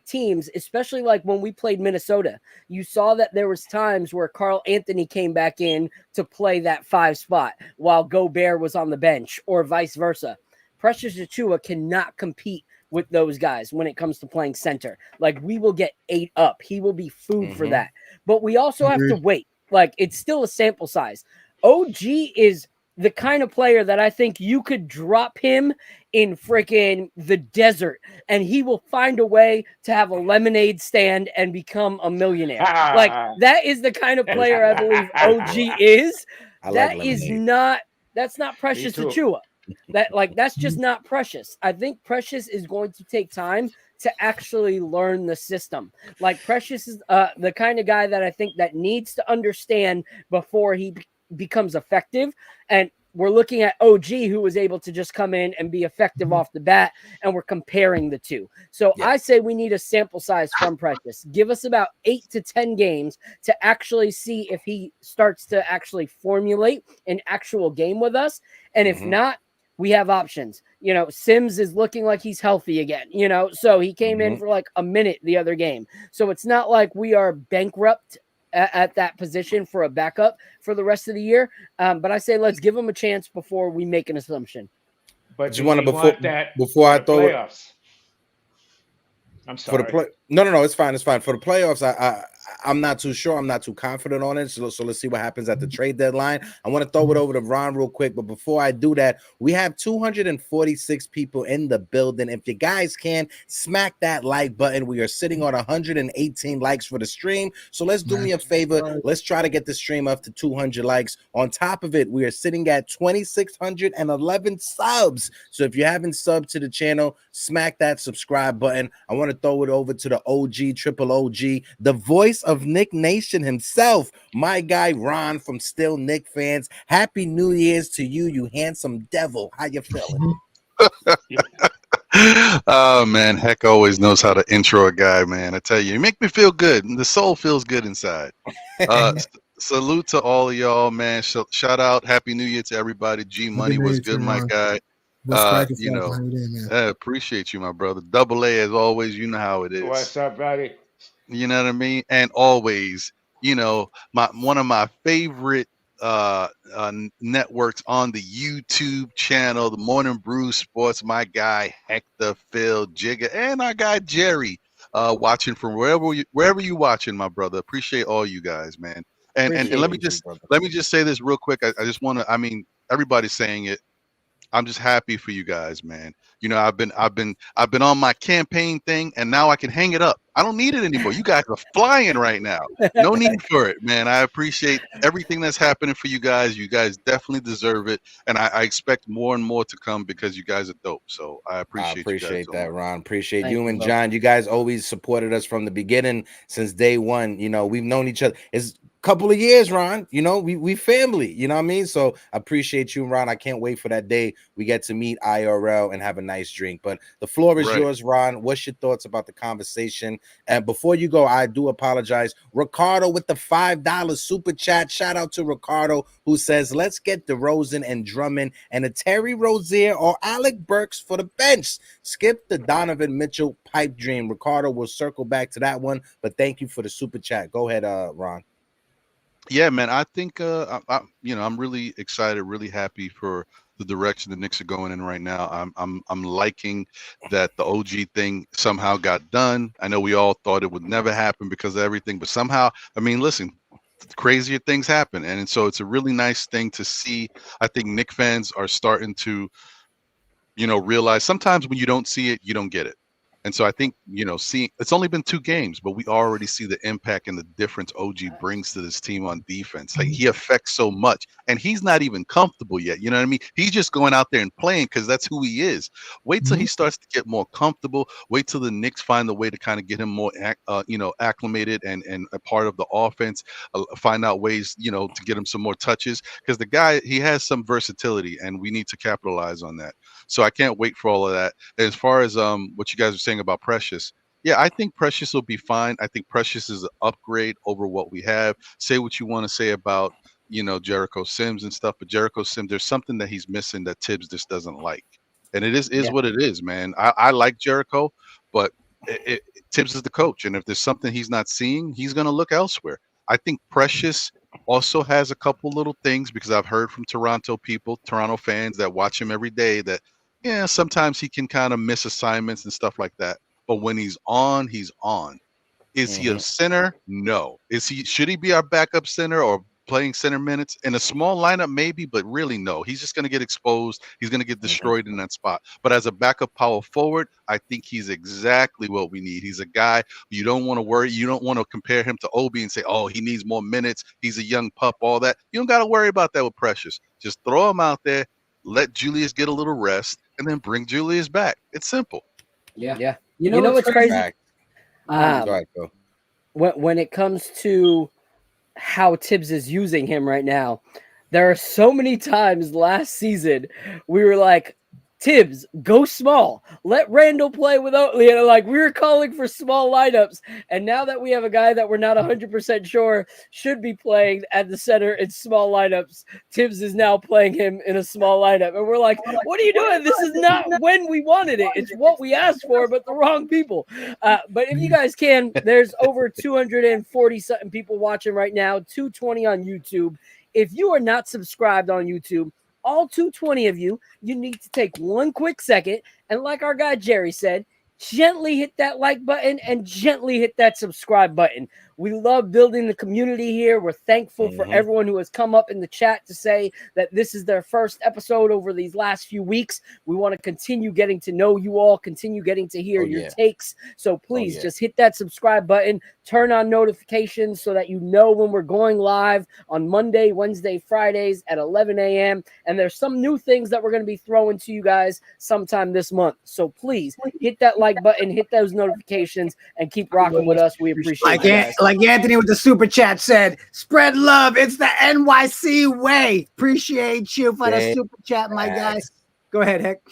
teams, especially like when we played Minnesota, you saw that there was times where Karl Anthony came back in to play that 5 spot while Gobert was on the bench, or vice versa. Precious Achua cannot compete with those guys when it comes to playing center. Like, we will get 8 up. He will be food for that. But we also have to wait. Like, it's still a sample size. OG is the kind of player that I think you could drop him in freaking the desert and he will find a way to have a lemonade stand and become a millionaire. Like, that is the kind of player I believe OG is. That's not Precious Achua. That's just not Precious. I think Precious is going to take time to actually learn the system. Like, Precious is the kind of guy that I think that needs to understand before he becomes effective. And we're looking at OG, who was able to just come in and be effective off the bat, and we're comparing the two. So I say we need a sample size from Precious. Give us about 8 to 10 games to actually see if he starts to actually formulate an actual game with us. And if not, we have options. You know, Sims is looking like he's healthy again, you know, so he came in for like a minute the other game. So it's not like we are bankrupt at that position for a backup for the rest of the year. But I say let's give him a chance before we make an assumption. But do you want that before I throw playoffs? I'm sorry. No, it's fine. For the playoffs, I'm not too sure. I'm not too confident on it. So let's see what happens at the trade deadline. I want to throw it over to Ron real quick. But before I do that, we have 246 people in the building. If you guys can, smack that like button. We are sitting on 118 likes for the stream. So let's do me a favor. Let's try to get the stream up to 200 likes. On top of it, we are sitting at 2,611 subs. So if you haven't subbed to the channel, smack that subscribe button. I want to throw it over to the OG, triple OG, the voice of Knick Nation himself, my guy Ron from Still Knick Fans. Happy New Year's to you, you handsome devil. How you feeling? Oh man, Heck always knows how to intro a guy, man. I tell you make me feel good. The soul feels good inside. Salute to all of y'all, man. Shout out, Happy New Year to everybody. G Money was good, my guy. You know, appreciate you, my brother. Double A, as always, you know how it is. What's up, buddy? You know what I mean? And always, you know, one of my favorite networks on the YouTube channel, the Morning Brew Sports, my guy Hector, Phil, Jigga, and our guy Jerry, watching from wherever you watching, my brother. Appreciate all you guys, man. And let me just say this real quick. I just want to, I mean, everybody's saying it. I'm just happy for you guys, man. You know, I've been on my campaign thing, and now I can hang it up. I don't need it anymore. You guys are flying right now. No need for it, man. I appreciate everything that's happening for you guys. You guys definitely deserve it, and I expect more and more to come because you guys are dope. So I appreciate you guys Ron. Appreciate you and John. You guys always supported us from the beginning, since day one. You know, we've known each other. It's couple of years, Ron. You know, we family, you know what I mean? So I appreciate you, Ron. I can't wait for that day we get to meet IRL and have a nice drink. But the floor is yours, Ron. What's your thoughts about the conversation? And before you go, I do apologize. Ricardo with the $5 super chat. Shout out to Ricardo, who says, let's get DeRozan and Drummond and a Terry Rozier or Alec Burks for the bench. Skip the Donovan Mitchell pipe dream. Ricardo will circle back to that one, but thank you for the super chat. Go ahead, Ron. Yeah, man. I think I'm really excited, really happy for the direction the Knicks are going in right now. I'm liking that the OG thing somehow got done. I know we all thought it would never happen because of everything, but somehow, I mean, listen, crazier things happen, and so it's a really nice thing to see. I think Knicks fans are starting to, realize sometimes when you don't see it, you don't get it. And so I think, seeing it's only been 2 games, but we already see the impact and the difference OG brings to this team on defense. Like, he affects so much, and he's not even comfortable yet. You know what I mean? He's just going out there and playing because that's who he is. Wait till he starts to get more comfortable. Wait till the Knicks find a way to kind of get him more, acclimated and a part of the offense. Find out ways, to get him some more touches, because the guy, he has some versatility, and we need to capitalize on that. So I can't wait for all of that. As far as what you guys are saying about Precious, yeah, I think Precious will be fine. I think Precious is an upgrade over what we have. Say what you want to say about, Jericho Sims and stuff, but Jericho Sims, there's something that he's missing that Tibbs just doesn't like. And it is what it is, man. I like Jericho, but Tibbs is the coach. And if there's something he's not seeing, he's going to look elsewhere. I think Precious also has a couple little things, because I've heard from Toronto fans that watch him every day, that sometimes he can kind of miss assignments and stuff like that. But when he's on, he's on. Is he a center? No. Should he be our backup center or playing center minutes in a small lineup, maybe, but really no. He's just going to get exposed. He's going to get destroyed in that spot. But as a backup power forward, I think he's exactly what we need. He's a guy you don't want to worry. You don't want to compare him to Obi and say, oh, he needs more minutes. He's a young pup, all that. You don't got to worry about that with Precious. Just throw him out there, let Julius get a little rest, and then bring Julius back. It's simple. Yeah. You know what's crazy? When it comes to how Tibbs is using him right now, there are so many times last season we were like, Tibbs, go small. Let Randle play without, like we were calling for small lineups. And now that we have a guy that we're not 100% sure should be playing at the center in small lineups, Tibbs is now playing him in a small lineup. And we're like, what are you doing? This is not when we wanted it. It's what we asked for, but the wrong people. But if you guys can, there's over 240 something people watching right now, 220 on YouTube. If you are not subscribed on YouTube, all 220 of you, you need to take one quick second and, like our guy Jerry said, gently hit that like button and gently hit that subscribe button. We love building the community here. We're thankful for everyone who has come up in the chat to say that this is their first episode over these last few weeks. We want to continue getting to know you all, continue getting to hear your takes. So please just hit that subscribe button, turn on notifications so that you know when we're going live on Monday, Wednesday, Fridays at 11 a.m. And there's some new things that we're going to be throwing to you guys sometime this month. So please hit that like button, hit those notifications, and keep rocking with us. We appreciate it. Like Anthony with the super chat said, spread love. It's the NYC way. Appreciate you for the super chat, my guy. Go ahead, Heck.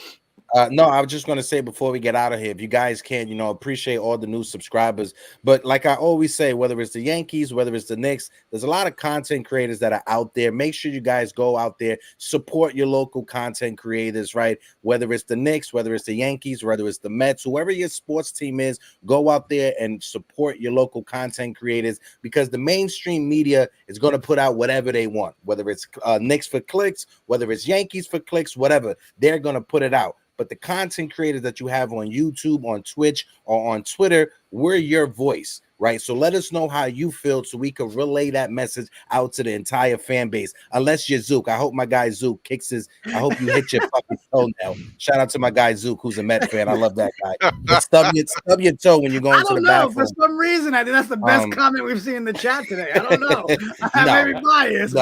No, I was just going to say before we get out of here, if you guys can, appreciate all the new subscribers. But like I always say, whether it's the Yankees, whether it's the Knicks, there's a lot of content creators that are out there. Make sure you guys go out there, support your local content creators, right? Whether it's the Knicks, whether it's the Yankees, whether it's the Mets, whoever your sports team is, go out there and support your local content creators, because the mainstream media is going to put out whatever they want, whether it's Knicks for clicks, whether it's Yankees for clicks, whatever, they're going to put it out. But the content creators that you have on YouTube, on Twitch, or on Twitter, we're your voice, right? So let us know how you feel so we can relay that message out to the entire fan base. Unless you're Zook. I hope my guy Zook kicks his. I hope you hit your fucking toenail. Shout out to my guy Zook, who's a Met fan. I love that guy. But stub your toe when you're going to the bathroom. For some reason, I think that's the best comment we've seen in the chat today. I don't know. I may be biased.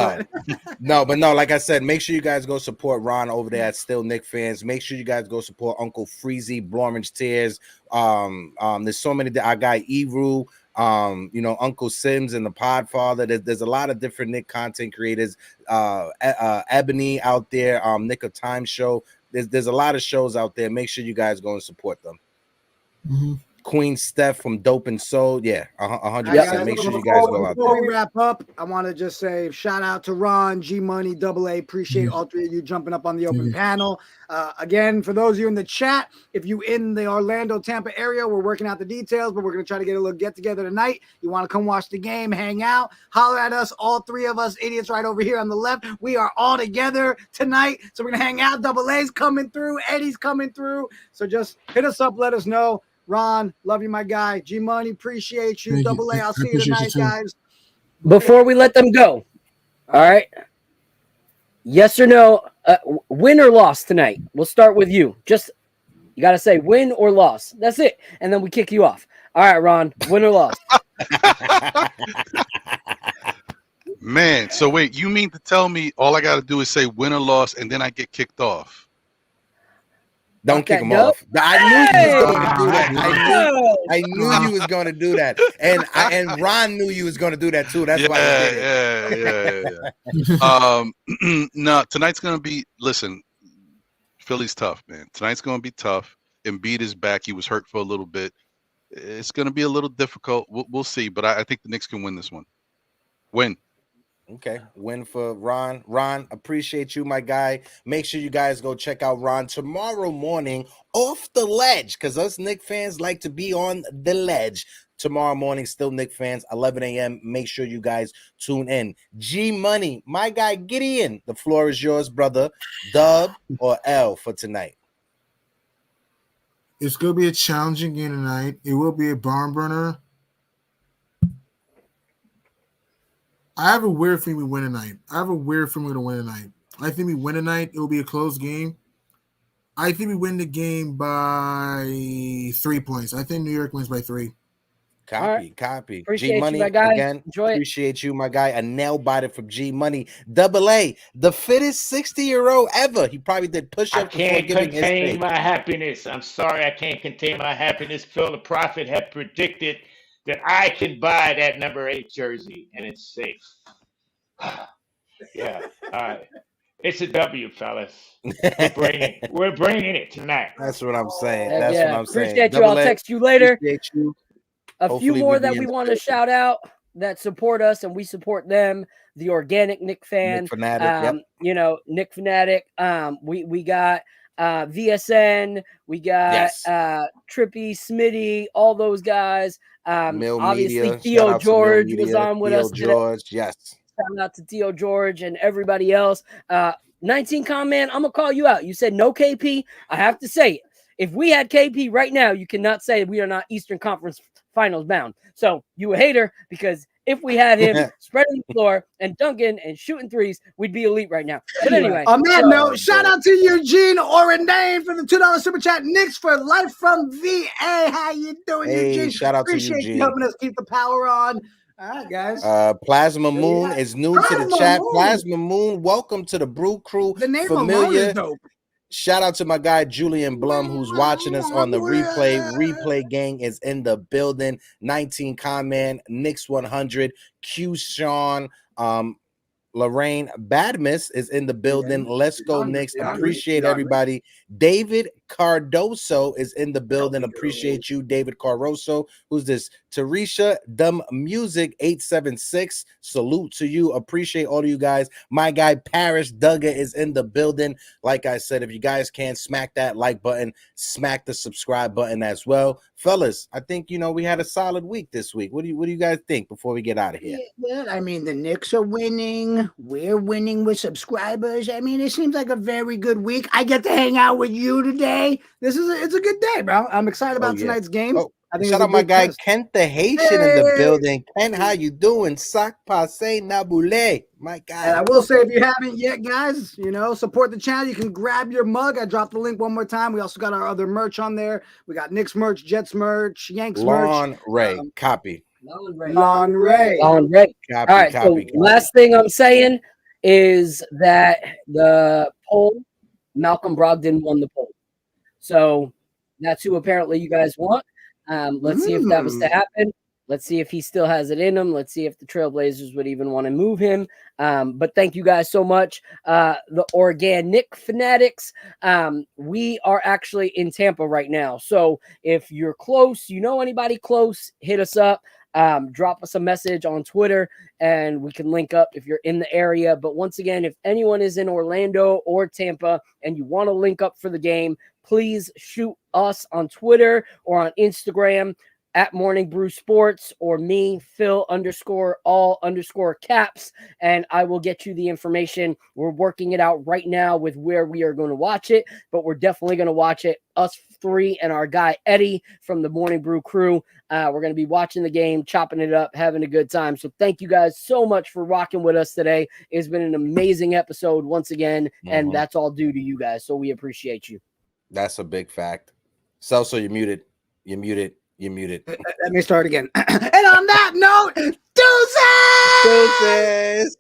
No, like I said, make sure you guys go support Ron over there at Still Nick Fans. Make sure you guys go support Uncle Freezy, Blorange Tears. There's so many. Our guy Eru, Uncle Sims and the Podfather. There's a lot of different Nick content creators. Ebony out there. Nick of Time Show. There's a lot of shows out there. Make sure you guys go and support them. Queen Steph from Dope and Soul. 100%. Make sure you guys go out there. Before we wrap up, I want to just say shout out to Ron, G Money, Double A. Appreciate all three of you jumping up on the open panel. Again, for those of you in the chat, if you in the Orlando, Tampa area, we're working out the details, but we're going to try to get a little get together tonight. You want to come watch the game, hang out, holler at us, all three of us idiots right over here on the left. We are all together tonight. So we're going to hang out. Double A's coming through. Eddie's coming through. So just hit us up. Let us know. Ron, love you, my guy. G Money, appreciate you. Double A, I'll see you tonight, guys. Before we let them go, all right? Yes or no, win or loss tonight? We'll start with you. Just, you got to say win or loss. That's it. And then we kick you off. All right, Ron, win or loss? Man, so wait, you mean to tell me all I got to do is say win or loss and then I get kicked off? Don't kick him off. I knew you was going to do that. I knew you was going to do that. And Ron knew you was going to do that too. That's why he did it. No, tonight's going to be, listen, Philly's tough, man. Tonight's going to be tough. Embiid is back. He was hurt for a little bit. It's going to be a little difficult. We'll see, but I think the Knicks can win this one. Win. Okay, win for Ron. Ron, appreciate you, my guy. Make sure you guys go check out Ron tomorrow morning off the ledge, because us Knick fans like to be on the ledge. Tomorrow morning, Still Knick Fans, 11 a.m. Make sure you guys tune in. G Money, my guy Gideon, the floor is yours, brother. Dub or L for tonight? It's going to be a challenging game tonight. It will be a barn burner. I have a weird feeling we win tonight. I think we win tonight. It will be a close game. I think we win the game by 3 points. I think New York wins by 3. Copy. Appreciate G Money you, my guy. again. Enjoy it. Appreciate you, my guy. A nail biter from G Money. AA, the fittest 60-year-old ever. He probably did I push-ups before can't giving his contain pick. my happiness. I'm sorry, I can't contain my happiness. Phil the Prophet had predicted that I can buy that number 8 jersey, and it's safe. Yeah, all right. It's a W, fellas. We're bringing it tonight. That's what I'm saying. Heck That's yeah. what I'm saying. Appreciate you. I'll text you later. Appreciate you. A few Hopefully more we that be we in want to shout out that support us and we support them. The Organic Nick fan, Nick Fanatic, you know, Nick Fanatic. We got VSN, we got Trippy, Smitty, all those guys. Mill Obviously Media. Theo Shout out to George Mill was Media. on with Theo us today. George, yes. Shout out to Theo George and everybody else. 19 comment, I'm gonna call you out. You said no KP. I have to say it. If we had KP right now, you cannot say we are not Eastern Conference Finals bound. So you a hater, because if we had him spreading the floor and dunking and shooting threes, we'd be elite right now. But anyway, on that note, shout out to Eugene Orendane for the $2 super chat. Knicks for life from VA. How you doing, Eugene? Shout out to Appreciate Eugene. you helping us keep the power on. All right, guys. Plasma Moon is new to the chat. Plasma Moon, welcome to the Brew Crew. The name Familiar. alone is dope. Shout out to my guy Julian Blum, who's watching us on the replay. Replay gang is in the building. 19 comment, Knicks 100, Q Sean, Lorraine Badmus is in the building. Let's go Knicks. Appreciate everybody. David Cardoso is in the building. Appreciate you, David Cardoso. Who's this? Tarisha Dumb Music 876. Salute to you. Appreciate all of you guys. My guy Paris Duggar is in the building. Like I said, if you guys can smack that like button, smack the subscribe button as well. Fellas, I think we had a solid week this week. What do you guys think before we get out of here? Well, I mean, the Knicks are winning. We're winning with subscribers. I mean, it seems like a very good week. I get to hang out with you today. It's a good day, bro. I'm excited about tonight's game. I think shout out my guy Kent the Haitian in the building. Kent, how you doing? Sac passe naboule, my guy. And I will say, if you haven't yet, guys, support the channel. You can grab your mug. I dropped the link one more time. We also got our other merch on there. We got Knicks merch, Jets merch, Yanks merch. Lon Ray, copy. Lon Ray. All right. Copy. Last thing I'm saying is that the poll, Malcolm Brogdon won the poll. So that's who apparently you guys want. Let's see if that was to happen. Let's see if he still has it in him. Let's see if the Trailblazers would even want to move him. But thank you guys so much. The Organic Fanatics. We are actually in Tampa right now. So if you're close, anybody close, hit us up. Drop us a message on Twitter and we can link up if you're in the area. But once again, if anyone is in Orlando or Tampa and you want to link up for the game, please shoot us on Twitter or on Instagram at Morning Brew Sports, or me, Phil _all_caps, and I will get you the information. We're working it out right now with where we are going to watch it, but we're definitely going to watch it. Us three and our guy Eddie from the Morning Brew crew. We're going to be watching the game, chopping it up, having a good time. So thank you guys so much for rocking with us today. It's been an amazing episode once again, and that's all due to you guys. So we appreciate you. That's a big fact. Celso, you're muted. You're muted. Let me start again. And on that note, deuces! Deuces!